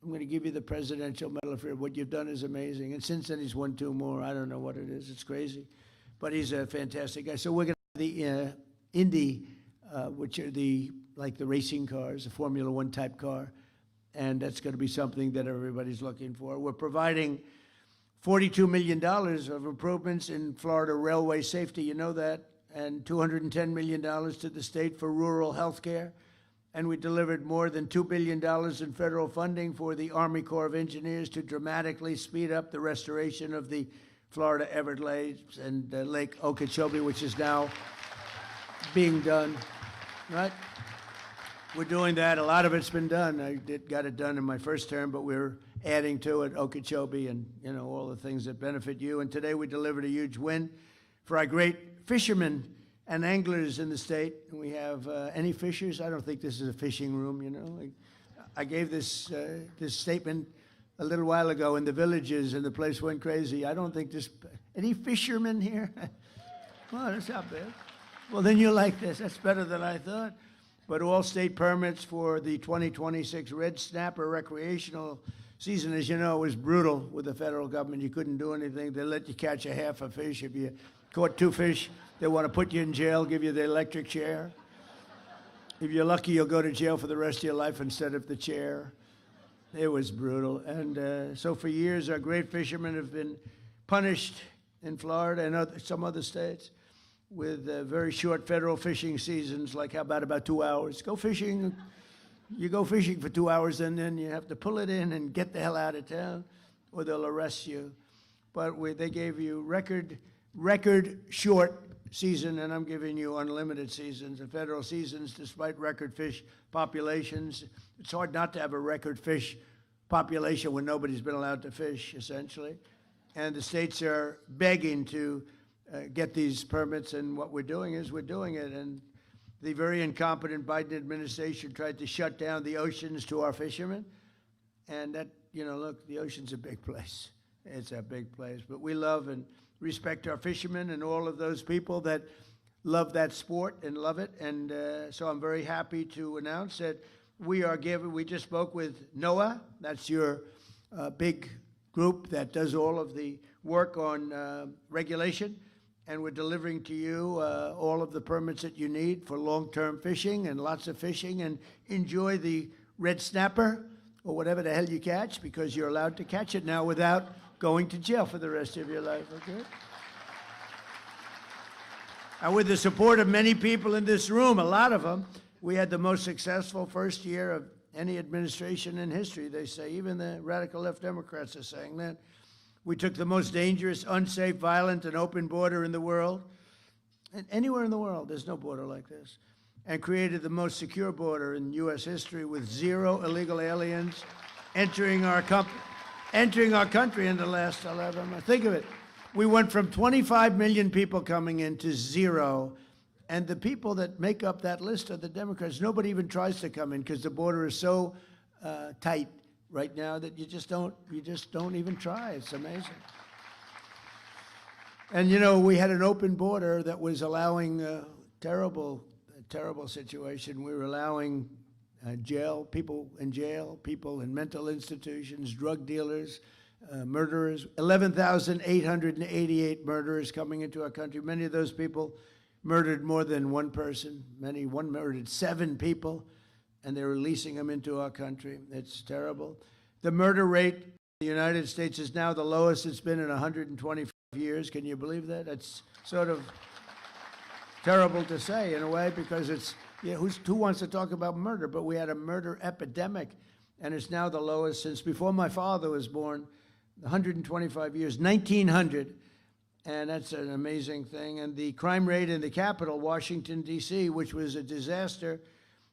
I'm going to give you the Presidential Medal of Freedom. What you've done is amazing. And since then, he's won 2 more. I don't know what it is. It's crazy. But he's a fantastic guy. So we're going to have the Indy, which are like the racing cars, the Formula One type car. And that's going to be something that everybody's looking for. We're providing $42 million of improvements in Florida railway safety. You know that. And $210 million to the state for rural health care. And we delivered more than $2 billion in federal funding for the Army Corps of Engineers to dramatically speed up the restoration of the Florida Everglades and Lake Okeechobee, which is now being done, right? We're doing that. A lot of it's been done. I got it done in my first term, but we're adding to it Okeechobee and, you know, all the things that benefit you. And today we delivered a huge win for our great fishermen and anglers in the state. And we have any fishers? I don't think this is a fishing room, you know. I gave this statement a little while ago in the villages, and the place went crazy. I don't think any fishermen here? Well, that's not bad. Well, then you like this. That's better than I thought. But all state permits for the 2026 red snapper recreational season, as you know, was brutal with the federal government. You couldn't do anything. They let you catch a half a fish. If you caught 2 fish, they want to put you in jail, give you the electric chair. If you're lucky, you'll go to jail for the rest of your life instead of the chair. It was brutal. And so for years, our great fishermen have been punished in Florida and some other states with very short federal fishing seasons, like how about 2 hours? Go fishing. You go fishing for 2 hours, and then you have to pull it in and get the hell out of town, or they'll arrest you. But they gave you record short season, and I'm giving you unlimited seasons. The federal seasons, despite record fish populations, it's hard not to have a record fish population when nobody's been allowed to fish, essentially. And the states are begging to get these permits, and what we're doing is we're doing it. And the very incompetent Biden administration tried to shut down the oceans to our fishermen. And that, you know, look, the ocean's a big place. It's a big place. But we love and respect our fishermen and all of those people that love that sport and love it. And so I'm very happy to announce that we just spoke with NOAA. That's your big group that does all of the work on regulation. And we're delivering to you all of the permits that you need for long-term fishing and lots of fishing. And enjoy the red snapper or whatever the hell you catch, because you're allowed to catch it now without going to jail for the rest of your life, okay? And with the support of many people in this room, a lot of them, we had the most successful first year of any administration in history, they say. Even the radical left Democrats are saying that. We took the most dangerous, unsafe, violent, and open border in the world, and anywhere in the world, there's no border like this, and created the most secure border in U.S. history with 0 illegal aliens entering our country in the last 11 months. Think of it. We went from 25 million people coming in to 0, and the people that make up that list are the Democrats. Nobody even tries to come in because the border is so tight right now that you just don't even try. It's amazing. And you know, we had an open border that was allowing a terrible situation. We were allowing people in jail, people in mental institutions, drug dealers, murderers. 11,888 murderers coming into our country. Many of those people murdered more than one person. One murdered 7 people, and they're releasing them into our country. It's terrible. The murder rate in the United States is now the lowest it's been in 125 years. Can you believe that? It's sort of terrible to say in a way, because it's, who wants to talk about murder? But we had a murder epidemic, and it's now the lowest since before my father was born. 125 years, 1900. And that's an amazing thing. And the crime rate in the capital, Washington, D.C., which was a disaster.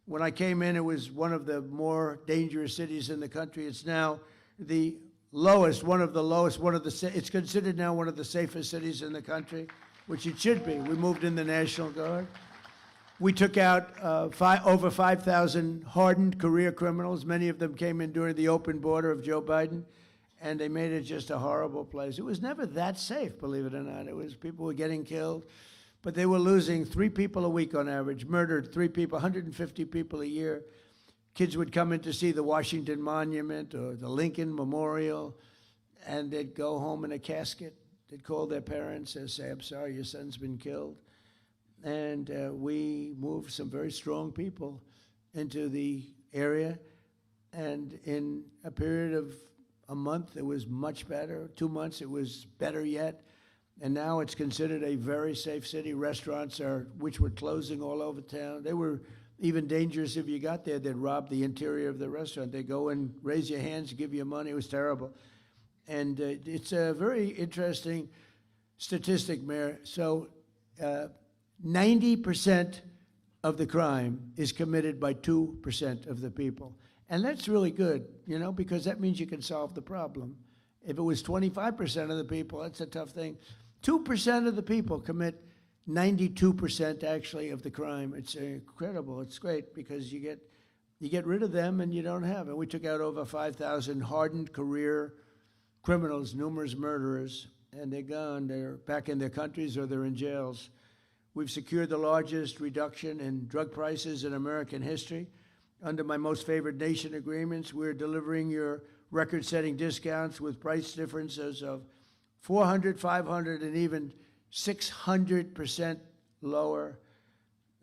When I came in, it was one of the more dangerous cities in the country. It's now the lowest, one of the lowest, it's considered now one of the safest cities in the country, which it should be. We moved in the National Guard. We took out over 5,000 hardened career criminals. Many of them came in during the open border of Joe Biden, and they made it just a horrible place. It was never that safe, believe it or not. It was, people were getting killed, but they were losing 3 people a week on average, murdered 3 people, 150 people a year. Kids would come in to see the Washington Monument or the Lincoln Memorial, and they'd go home in a casket. They'd call their parents and say, "I'm sorry, your son's been killed." And we moved some very strong people into the area, and in a period of a month, it was much better. 2 months, it was better yet. And now it's considered a very safe city. Restaurants which were closing all over town. They were even dangerous if you got there. They'd rob the interior of the restaurant. They'd go and raise your hands, give you money. It was terrible. And it's a very interesting statistic, Mayor. So 90% of the crime is committed by 2% of the people. And that's really good, you know, because that means you can solve the problem. If it was 25% of the people, that's a tough thing. 2% of the people commit 92% actually of the crime. It's incredible. It's great because you get rid of them and you don't have it. We took out over 5,000 hardened career criminals, numerous murderers, and they're gone. They're back in their countries or they're in jails. We've secured the largest reduction in drug prices in American history. Under my most favored nation agreements, we're delivering your record-setting discounts with price differences of 400, 500, and even 600% lower.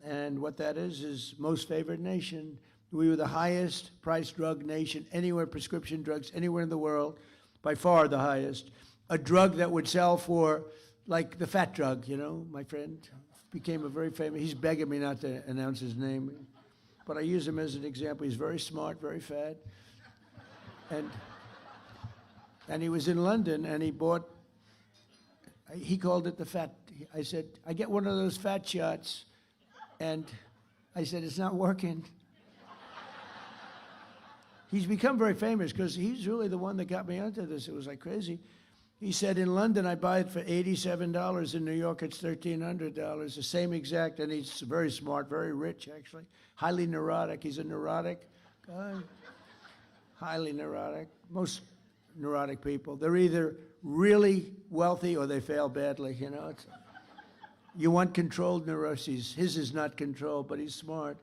And what that is most favored nation. We were the highest priced drug nation anywhere, prescription drugs, anywhere in the world, by far the highest. A drug that would sell for, like the fat drug, you know, my friend became a very famous, he's begging me not to announce his name, but I use him as an example. He's very smart, very fat. And he was in London and he called it the fat. I said, "I get one of those fat shots." And I said, "It's not working." He's become very famous because he's really the one that got me onto this. It was like crazy. He said, "In London, I buy it for $87. In New York, it's $1,300. The same exact," and he's very smart, very rich, actually. Highly neurotic. He's a neurotic guy. Highly neurotic. Most neurotic people, they're either really wealthy or they fail badly, you know. You want controlled neuroses. His is not controlled, but he's smart.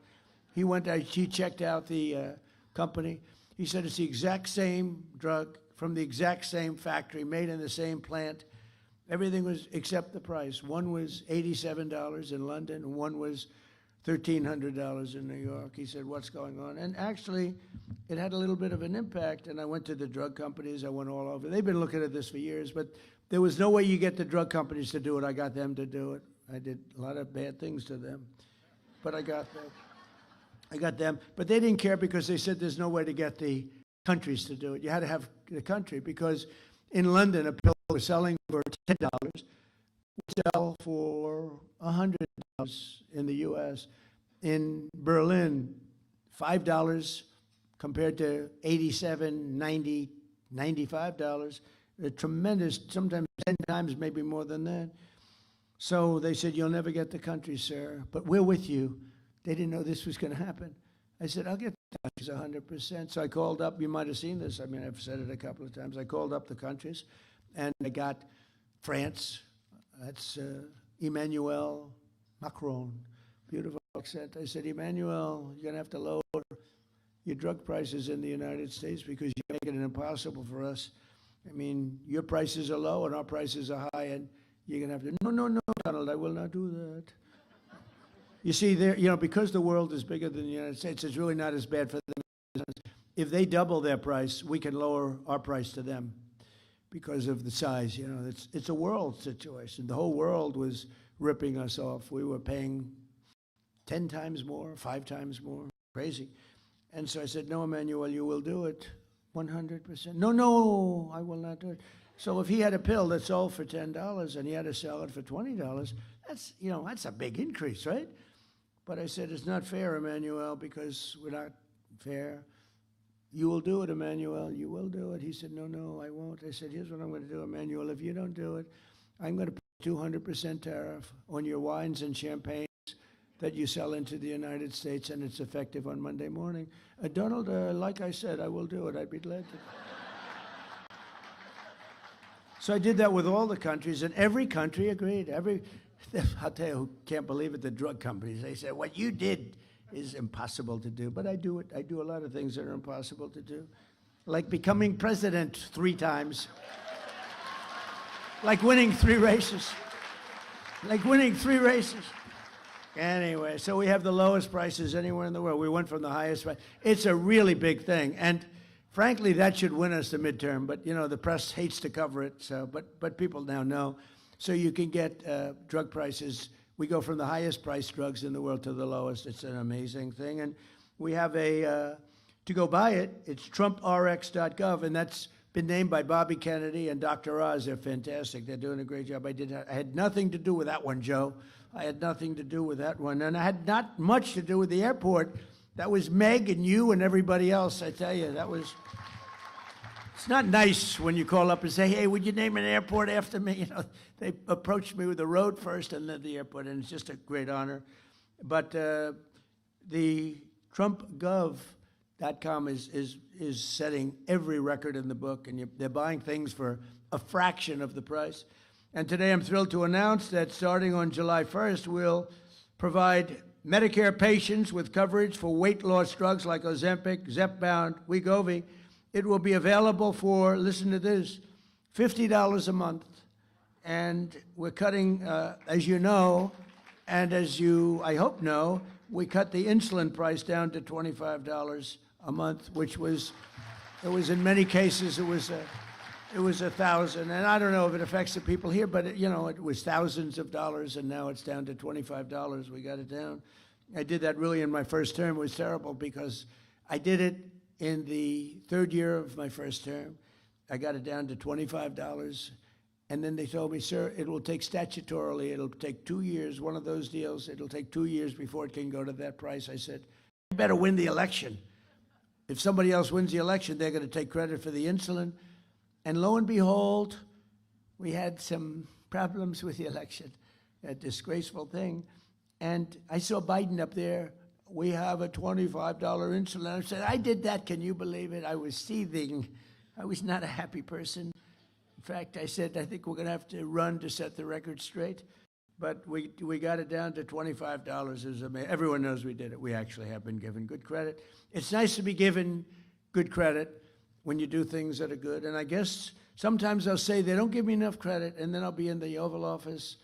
He checked out the company. He said it's the exact same drug from the exact same factory, made in the same plant. Everything was except the price. One was $87 in London, and one was $1,300 in New York. He said, "What's going on?" And actually, it had a little bit of an impact, and I went to the drug companies. I went all over. They've been looking at this for years, but there was no way you get the drug companies to do it. I got them to do it. I did a lot of bad things to them, but I got them. But they didn't care because they said there's no way to get the countries to do it. You had to have the country because in London, a pill was selling for $10, would sell for $100 in the U.S. In Berlin, $5 compared to $87, $90, $95. A tremendous, sometimes 10 times, maybe more than that. So they said, "You'll never get the country, sir, but we're with you." They didn't know this was going to happen. I said, "I'll get the countries 100%. So I called up, you might have seen this. I mean, I've said it a couple of times. I called up the countries, and I got France. That's Emmanuel Macron. Beautiful accent. I said, "Emmanuel, you're going to have to lower your drug prices in the United States because you're making it impossible for us. I mean, your prices are low and our prices are high, and you're going to have to," No, Donald, I will not do that." You see, because the world is bigger than the United States, it's really not as bad for them. If they double their price, we can lower our price to them because of the size. It's a world situation. The whole world was ripping us off. We were paying 10 times more, 5 times more, crazy. And so I said, "No, Emmanuel, you will do it." 100%. No, no, I will not do it. So if he had a pill that sold for $10 and he had to sell it for $20, that's, that's a big increase, right? But I said, it's not fair, Emmanuel, because we're not fair. You will do it, Emmanuel. You will do it. He said, no, no, I won't. I said, here's what I'm going to do, Emmanuel. If you don't do it, I'm going to put 200% tariff on your wines and champagnes that you sell into the United States, and it's effective on Monday morning. Donald, like I said, I will do it. I'd be glad to. So I did that with all the countries, and every country agreed. I'll tell you who can't believe it, the drug companies. They said, what you did is impossible to do. But I do it. I do a lot of things that are impossible to do. Like becoming president 3 times. Like winning 3 races. Like winning 3 races. Anyway, so we have the lowest prices anywhere in the world. We went from the highest price. It's a really big thing. And frankly, that should win us the midterm. But, the press hates to cover it. So, but people now know. So you can get drug prices. We go from the highest priced drugs in the world to the lowest. It's an amazing thing. And we have to go buy it, it's TrumpRx.gov, and that's been named by Bobby Kennedy and Dr. Oz. They're fantastic. They're doing a great job. I had nothing to do with that one, Joe. I had nothing to do with that one. And I had not much to do with the airport. That was Meg and you and everybody else, I tell you. It's not nice when you call up and say, hey, would you name an airport after me? They approached me with the road first and then the airport, and it's just a great honor. But the TrumpGov.com is setting every record in the book, and they're buying things for a fraction of the price. And today I'm thrilled to announce that starting on July 1st, we'll provide Medicare patients with coverage for weight loss drugs like Ozempic, Zepbound, Wegovy. It will be available for, listen to this, $50 a month. And we're cutting, as you know, and as you, I hope, know, we cut the insulin price down to $25 a month, which was, in many cases, it was $1,000. And I don't know if it affects the people here, but it was thousands of dollars, and now it's down to $25. We got it down. I did that really in my first term. It was terrible because I did it in the 3rd year of my first term. I got it down to $25. And then they told me, sir, it will take statutorily, it'll take 2 years, one of those deals, it'll take 2 years before it can go to that price. I said, you better win the election. If somebody else wins the election, they're going to take credit for the insulin. And lo and behold, we had some problems with the election, a disgraceful thing. And I saw Biden up there. We have a $25 insulin. I said, I did that. Can you believe it? I was seething. I was not a happy person. In fact, I said, I think we're going to have to run to set the record straight. But we got it down to $25. It was amazing. Everyone knows we did it. We actually have been given good credit. It's nice to be given good credit when you do things that are good. And I guess sometimes I'll say they don't give me enough credit, and then I'll be in the Oval Office,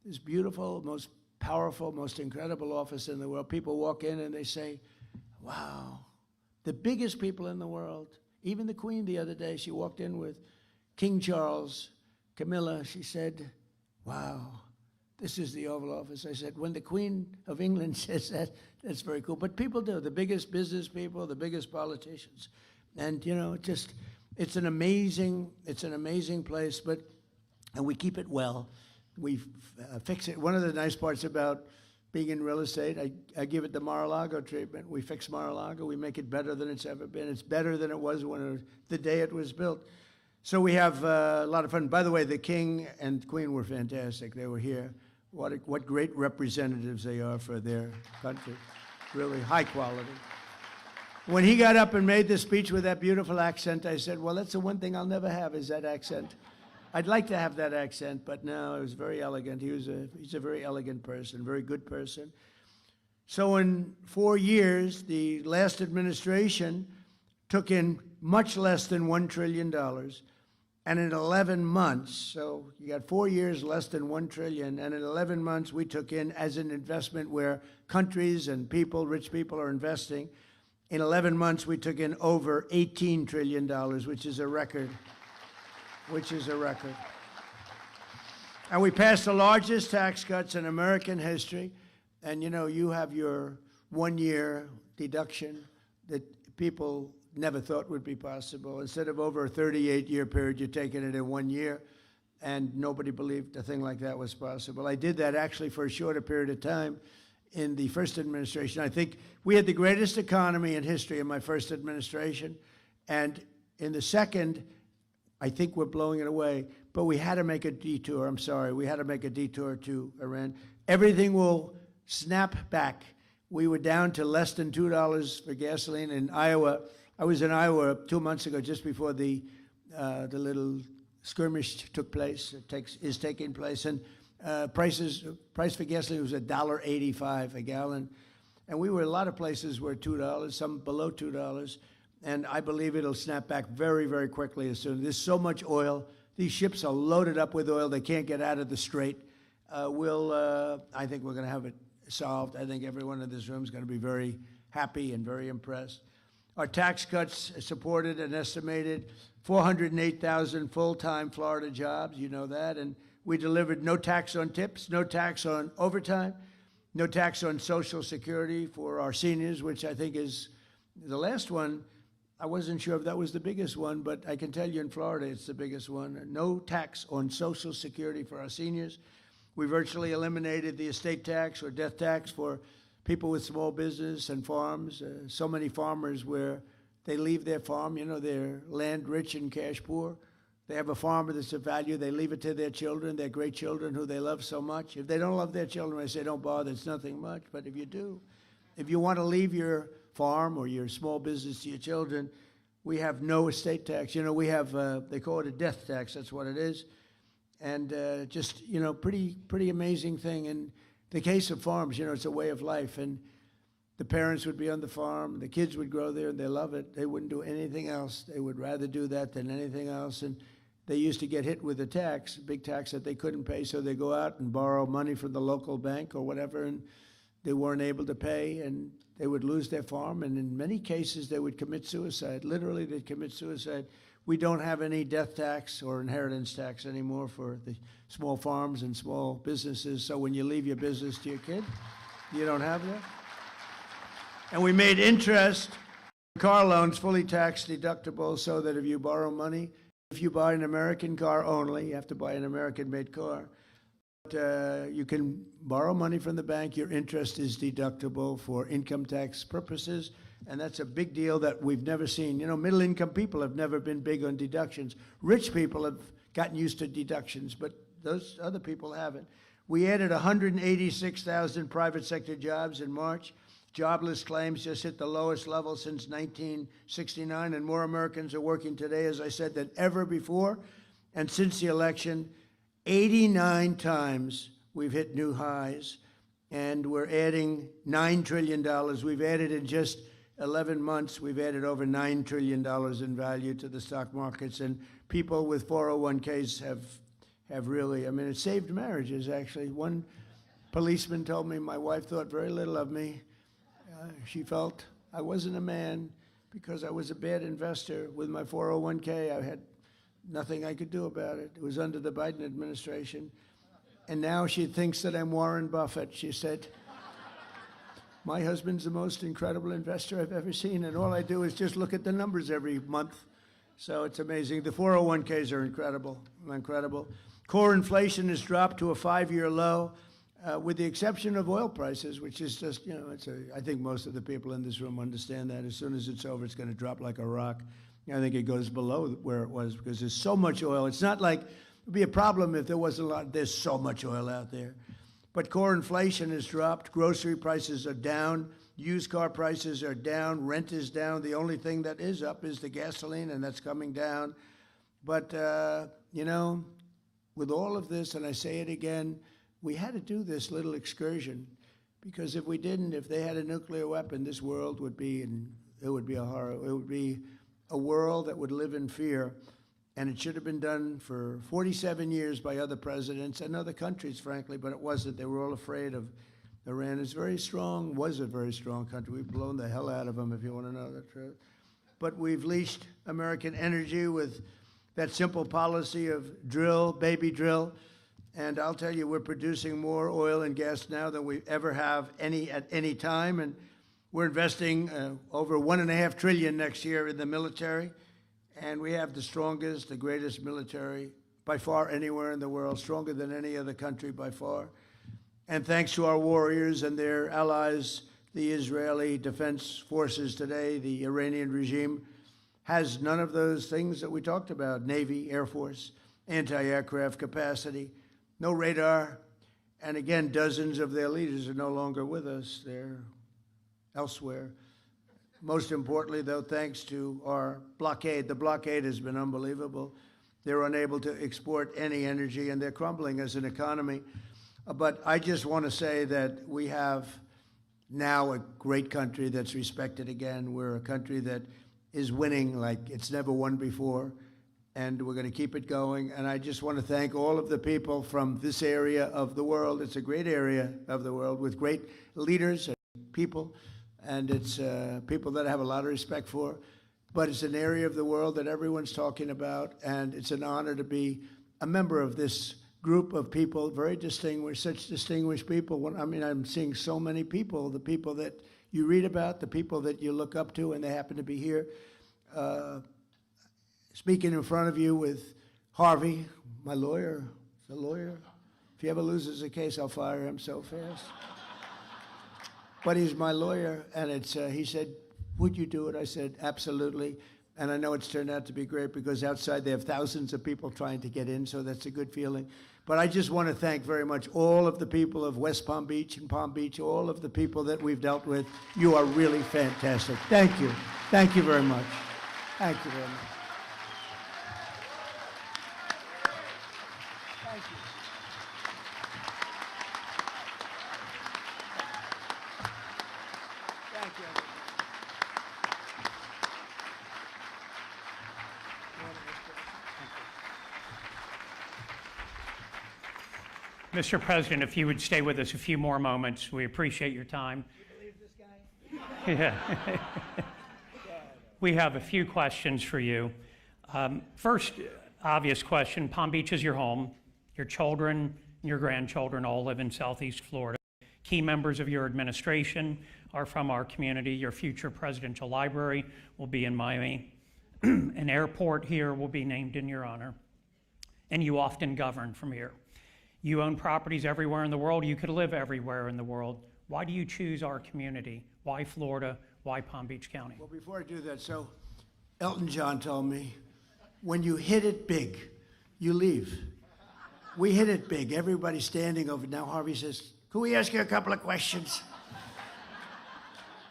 this beautiful, most powerful, most incredible office in the world. People walk in and they say, wow, the biggest people in the world. Even the Queen the other day, she walked in with King Charles, Camilla. She said, wow, this is the Oval Office. I said, when the Queen of England says that, that's very cool. But people do, the biggest business people, the biggest politicians. And, it's an amazing place, and we keep it well. We fix it. One of the nice parts about being in real estate, I give it the Mar-a-Lago treatment. We fix Mar-a-Lago. We make it better than it's ever been. It's better than it was the day it was built. So we have a lot of fun. By the way, the King and Queen were fantastic. They were here. What great representatives they are for their country. Really high quality. When he got up and made the speech with that beautiful accent, I said, well, that's the one thing I'll never have is that accent. I'd like to have that accent, but no, it was very elegant. He's a very elegant person, very good person. So in 4 years, the last administration took in much less than $1 trillion. And in 11 months, so you got 4 years, less than $1 trillion, and in 11 months we took in as an investment where countries and people, rich people are investing. In 11 months, we took in over $18 trillion, which is a record. And we passed the largest tax cuts in American history. And you have your 1 year deduction that people never thought would be possible. Instead of over a 38-year period, you're taking it in 1 year, and nobody believed a thing like that was possible. I did that actually for a shorter period of time in the first administration. I think we had the greatest economy in history in my first administration, and in the second, I think we're blowing it away, but we had to make a detour. I'm sorry, we had to make a detour to Iran. Everything will snap back. We were down to less than $2 for gasoline in Iowa. I was in Iowa 2 months ago, just before the little skirmish took place, is taking place, and price for gasoline was $1.85 a gallon. And we were a lot of places were $2, some below $2. And I believe it'll snap back very, very quickly as soon. There's so much oil. These ships are loaded up with oil. They can't get out of the strait. I think we're going to have it solved. I think everyone in this room is going to be very happy and very impressed. Our tax cuts supported an estimated 408,000 full-time Florida jobs. You know that. And we delivered no tax on tips, no tax on overtime, no tax on Social Security for our seniors, which I think is the last one. I wasn't sure if that was the biggest one, but I can tell you in Florida it's the biggest one. No tax on Social Security for our seniors. We virtually eliminated the estate tax or death tax for people with small business and farms. So many farmers where they leave their farm, you know, they're land rich and cash poor. They have a farm that's of value. They leave it to their children, their great children who they love so much. If they don't love their children, I say don't bother, it's nothing much. But if you do, if you want to leave your farm or your small business to your children, we have no estate tax. You know, we have, they call it a death tax, that's what it is. And just, you know, pretty amazing thing. In the case of farms, you know, it's a way of life. And the parents would be on the farm, the kids would grow there, and they love it. They wouldn't do anything else. They would rather do that than anything else. And they used to get hit with a tax, a big tax that they couldn't pay, so they go out and borrow money from the local bank or whatever, and they weren't able to pay, and they would lose their farm, and in many cases, they would commit suicide. Literally, they'd commit suicide. We don't have any death tax or inheritance tax anymore for the small farms and small businesses, so when you leave your business to your kid, you don't have that. And we made interest car loans fully tax deductible so that if you borrow money, if you buy an American car only, you have to buy an American-made car, you can borrow money from the bank. Your interest is deductible for income tax purposes, and that's a big deal that we've never seen. You know, middle-income people have never been big on deductions. Rich people have gotten used to deductions, but those other people haven't. We added 186,000 private sector jobs in March. Jobless claims just hit the lowest level since 1969, and more Americans are working today, as I said, than ever before. And since the election, 89 times we've hit new highs, and we're adding $9 trillion. We've added in just 11 months, we've added over $9 trillion in value to the stock markets, and people with 401ks have really, I mean, it saved marriages, actually. One policeman told me my wife thought very little of me. She felt I wasn't a man because I was a bad investor with my 401k. I had nothing I could do about it. It was under the Biden administration. And now she thinks that I'm Warren Buffett. She said, my husband's the most incredible investor I've ever seen, and all I do is just look at the numbers every month. So it's amazing. The 401ks are incredible, incredible. Core inflation has dropped to a 5-year low, with the exception of oil prices, which is just, you know, I think most of the people in this room understand that. As soon as it's over, it's going to drop like a rock. I think it goes below where it was because there's so much oil. It's not like it would be a problem if there wasn't a lot. There's so much oil out there. But core inflation has dropped. Grocery prices are down. Used car prices are down. Rent is down. The only thing that is up is the gasoline, and that's coming down. But, you know, with all of this, and I say it again, we had to do this little excursion because if we didn't, if they had a nuclear weapon, this world would be, it would be a horror. It would be a world that would live in fear, and it should have been done for 47 years by other presidents and other countries, frankly, but it wasn't. They were all afraid of Iran. It's very strong, was a very strong country. We've blown the hell out of them, if you want to know the truth. But we've leashed American energy with that simple policy of drill, baby drill, and I'll tell you, we're producing more oil and gas now than we ever have at any time, and We're investing over $1.5 trillion next year in the military, and we have the strongest, the greatest military by far anywhere in the world, stronger than any other country by far. And thanks to our warriors and their allies, the Israeli Defense Forces today, the Iranian regime has none of those things that we talked about: Navy, Air Force, anti-aircraft capacity, no radar. And again, dozens of their leaders are no longer with us. They're elsewhere. Most importantly, though, thanks to our blockade. The blockade has been unbelievable. They're unable to export any energy, and they're crumbling as an economy. But I just want to say that we have now a great country that's respected again. We're a country that is winning like it's never won before, and we're going to keep it going. And I just want to thank all of the people from this area of the world. It's a great area of the world with great leaders and people, and it's people that I have a lot of respect for. But it's an area of the world that everyone's talking about, and it's an honor to be a member of this group of people, very distinguished, such distinguished people. I mean, I'm seeing so many people, the people that you read about, the people that you look up to, and they happen to be here. Speaking in front of you with Harvey, my lawyer, the lawyer. If he ever loses a case, I'll fire him so fast. But he's my lawyer, and he said, would you do it? I said, absolutely. And I know it's turned out to be great because outside they have thousands of people trying to get in, so that's a good feeling. But I just want to thank very much all of the people of West Palm Beach and Palm Beach, all of the people that we've dealt with. You are really fantastic. Thank you. Thank you very much. Thank you very much. Thank you. Thank you. Mr. President, if you would stay with us a few more moments, we appreciate your time. You believe this guy? Yeah. We have a few questions for you. First, obvious question, Palm Beach is your home. Your children and your grandchildren all live in Southeast Florida. Key members of your administration are from our community. Your future presidential library will be in Miami. An airport here will be named in your honor. And you often govern from here. You own properties everywhere in the world. You could live everywhere in the world. Why do you choose our community? Why Florida? Why Palm Beach County? Well, before I do that, so Elton John told me, when you hit it big, you leave. We hit it big. Everybody's standing over. Now Harvey says, can we ask you a couple of questions?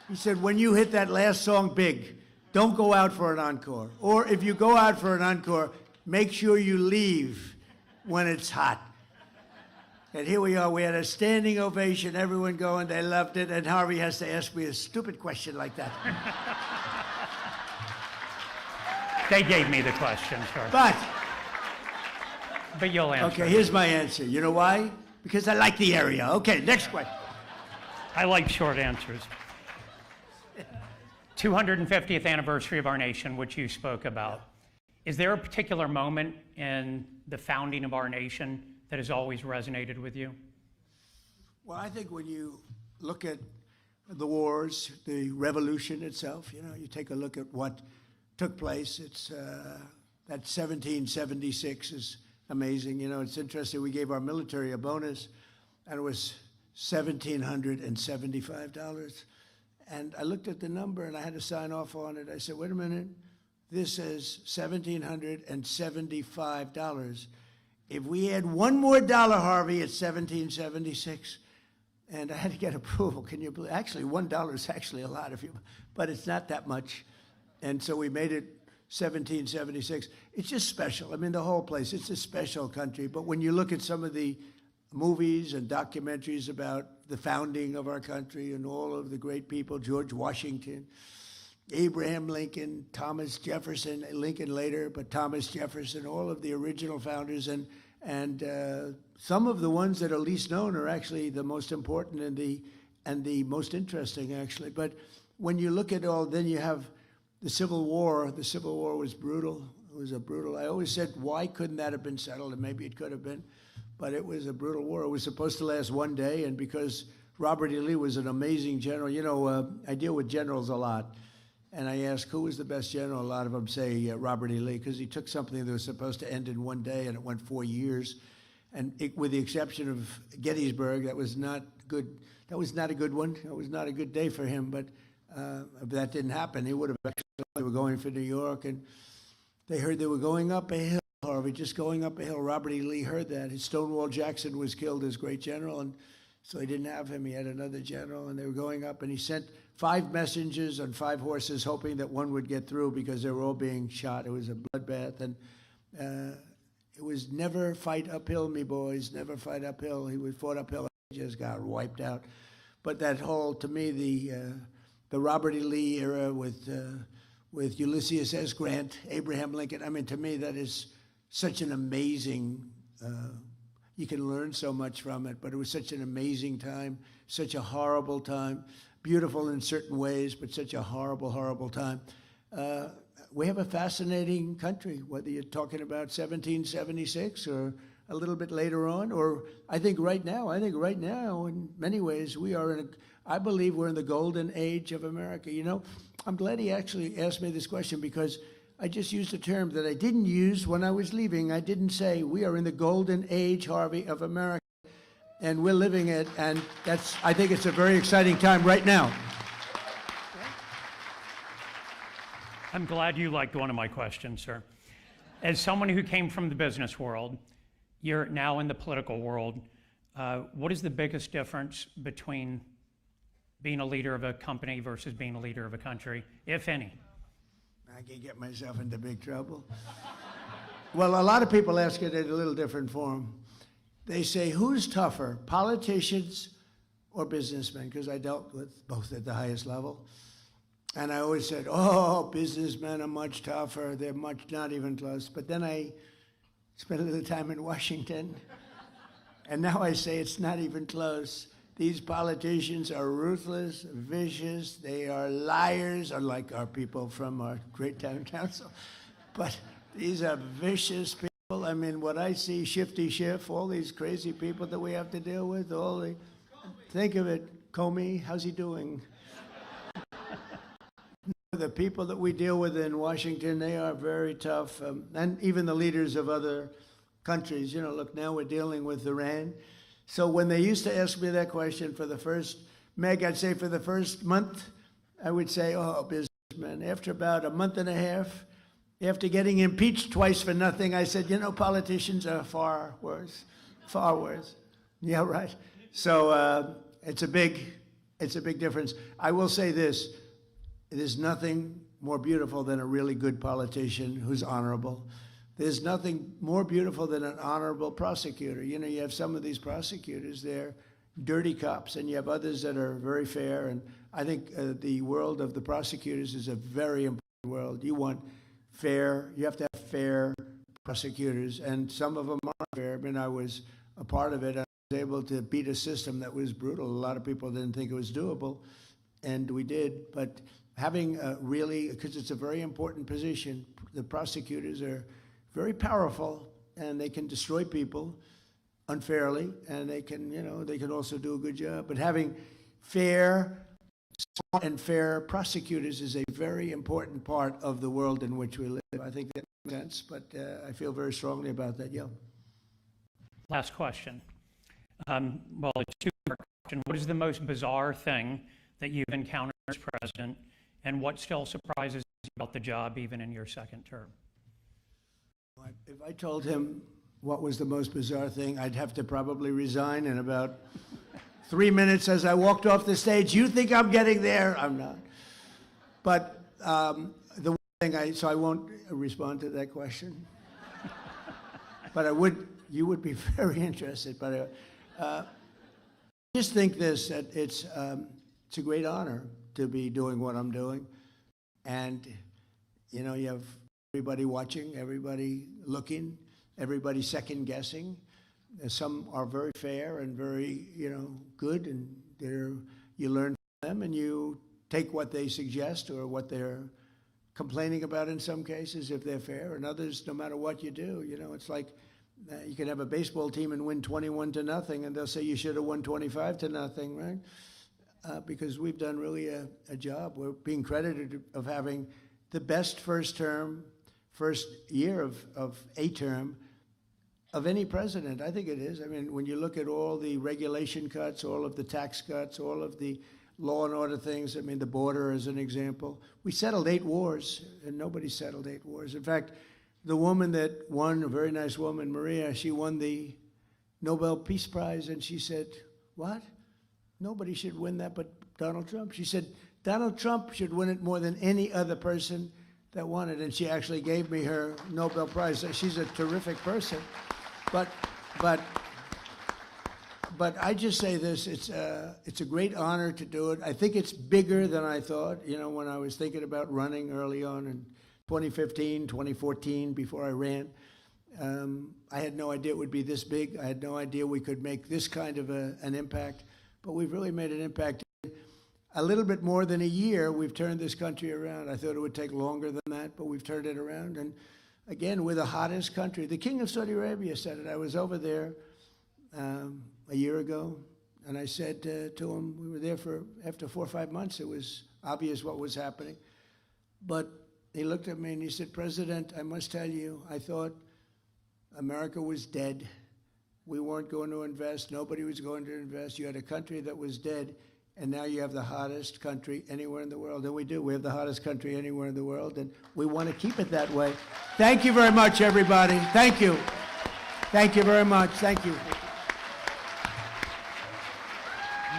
He said, when you hit that last song big, don't go out for an encore. Or if you go out for an encore, make sure you leave when it's hot. And here we are, we had a standing ovation, everyone going, they loved it, and Harvey has to ask me a stupid question like that. They gave me the question, sir. But you'll answer. okay, here's my answer. You know why? Because I like the area. Okay, next question. I like short answers. 250th anniversary of our nation, which you spoke about. Is there a particular moment in the founding of our nation that has always resonated with you? Well, I think when you look at the wars, the revolution itself, you know, you take a look at what took place. It's that 1776 is amazing. You know, it's interesting. We gave our military a bonus, and it was $1,775. And I looked at the number, and I had to sign off on it. I said, wait a minute. This is $1,775. If we add one more dollar, Harvey, it's 1776. And I had to get approval. Can you believe? Actually, $1 is actually a lot, but it's not that much. And so we made it 1776. It's just special. I mean, the whole place, it's a special country. But when you look at some of the movies and documentaries about the founding of our country and all of the great people, George Washington, Abraham Lincoln, Thomas Jefferson, Lincoln later, but Thomas Jefferson, all of the original founders, and some of the ones that are least known are actually the most important and the most interesting, actually. But when you look at all, then you have the Civil War. The Civil War was brutal. It was a brutal. I always said, why couldn't that have been settled? And maybe it could have been, but it was a brutal war. It was supposed to last one day, and because Robert E. Lee was an amazing general. You know, I deal with generals a lot. And I ask, who was the best general? A lot of them say Robert E. Lee, because he took something that was supposed to end in one day, and it went 4 years. And with the exception of Gettysburg, that was not good. That was not a good one. It was not a good day for him, but that didn't happen. He would have actually, they were going for New York, and they heard they were going up a hill, Harvey, just going up a hill. Robert E. Lee heard that. Stonewall Jackson was killed as great general, and so he didn't have him. He had another general, and they were going up, and he sent 5 messengers on 5 horses, hoping that one would get through because they were all being shot. It was a bloodbath, and it was never fight uphill, me boys, never fight uphill. He was fought uphill and just got wiped out. But that whole, to me, the Robert E. Lee era with Ulysses S. Grant, Abraham Lincoln, I mean, to me, that is such an amazing, you can learn so much from it, but it was such an amazing time, such a horrible time, beautiful in certain ways, but such a horrible, horrible time. We have a fascinating country, whether you're talking about 1776 or a little bit later on, or I think right now, in many ways, we are I believe we're in the golden age of America. You know, I'm glad he actually asked me this question, because I just used a term that I didn't use when I was leaving. I didn't say we are in the golden age, Harvey, of America, and we're living it, and I think it's a very exciting time right now. I'm glad you liked one of my questions, sir. As someone who came from the business world, you're now in the political world. What is the biggest difference between being a leader of a company versus being a leader of a country, if any? I can get myself into big trouble. Well, a lot of people ask it in a little different form. They say, who's tougher, politicians or businessmen? Because I dealt with both at the highest level. And I always said, oh, businessmen are much tougher. They're not even close. But then I spent a little time in Washington. And now I say it's not even close. These politicians are ruthless, vicious. They are liars, unlike our people from our great town council. But these are vicious people. I mean, what I see, Shifty Schiff, all these crazy people that we have to deal with, think of it, Comey, how's he doing? The people that we deal with in Washington, they are very tough, and even the leaders of other countries. You know, look, now we're dealing with Iran. So when they used to ask me that question for the first, Meg, I'd say for the first month, I would say, oh, businessman. After about a month and a half, after getting impeached twice for nothing, I said, you know, politicians are far worse, far worse. Yeah, right. So it's a big difference. I will say this. There's nothing more beautiful than a really good politician who's honorable. There's nothing more beautiful than an honorable prosecutor. You know, you have some of these prosecutors, they're dirty cops, and you have others that are very fair. And I think the world of the prosecutors is a very important world. You want fair, you have to have fair prosecutors, and some of them are fair. I mean, I was a part of it. I was able to beat a system that was brutal. A lot of people didn't think it was doable, and we did. But having really, because it's a very important position, the prosecutors are very powerful, and they can destroy people unfairly, and they can, you know, they can also do a good job. But having fair, smart and fair prosecutors is a very important part of the world in which we live. I think that makes sense, but I feel very strongly about that, yeah. Last question. Well, a two-part question. What is the most bizarre thing that you've encountered as president, and what still surprises you about the job even in your second term? If I told him what was the most bizarre thing, I'd have to probably resign in about 3 minutes as I walked off the stage. You think I'm getting there? I'm not. But the one thing so I won't respond to that question. But you would be very interested. But I just think this, that it's a great honor to be doing what I'm doing. And, you know, you have everybody watching, everybody looking, everybody second guessing. Some are very fair and very, you know, good, and you learn from them, and you take what they suggest or what they're complaining about in some cases if they're fair, and others, no matter what you do, you know, it's like You can have a baseball team and win 21-0, and they'll say you should have won 25-0, right? Because we've done really a job. We're being credited of having the best first year of a term of any president. I think it is. I mean, when you look at all the regulation cuts, all of the tax cuts, all of the law and order things, I mean, the border as an example, we settled 8 wars, and nobody settled 8 wars. In fact, the woman that won, a very nice woman, Maria, she won the Nobel Peace Prize, and she said, what? Nobody should win that but Donald Trump. She said, Donald Trump should win it more than any other person that won it, and she actually gave me her Nobel Prize. She's a terrific person. But I just say this, it's a great honor to do it. I think it's bigger than I thought. You know, when I was thinking about running early on in 2015, 2014, before I ran, I had no idea it would be this big. I had no idea we could make this kind of an impact, but we've really made an impact. A little bit more than a year, we've turned this country around. I thought it would take longer than that, but we've turned it around. And again, we're the hottest country. The King of Saudi Arabia said it. I was over there a year ago, and I said to him, we were there for, after 4 or 5 months, it was obvious what was happening. But he looked at me and he said, President, I must tell you, I thought America was dead. We weren't going to invest. Nobody was going to invest. You had a country that was dead, and now you have the hottest country anywhere in the world. And we do. We have the hottest country anywhere in the world, and we want to keep it that way. Thank you very much, everybody. Thank you. Thank you very much. Thank you.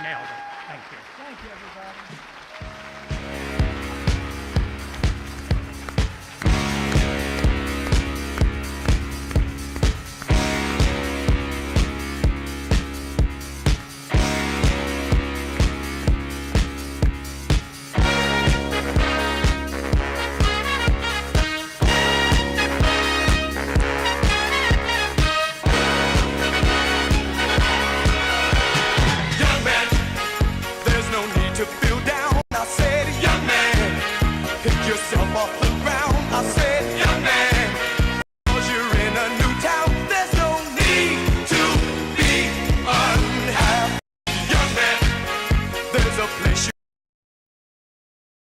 Nailed it. Thank you. Thank you, everybody. Young man, there's no need to feel down. I said, young man, pick yourself off the ground. I said, young man, 'cause you're in a new town. There's no need to be unhappy. Young man, there's a place you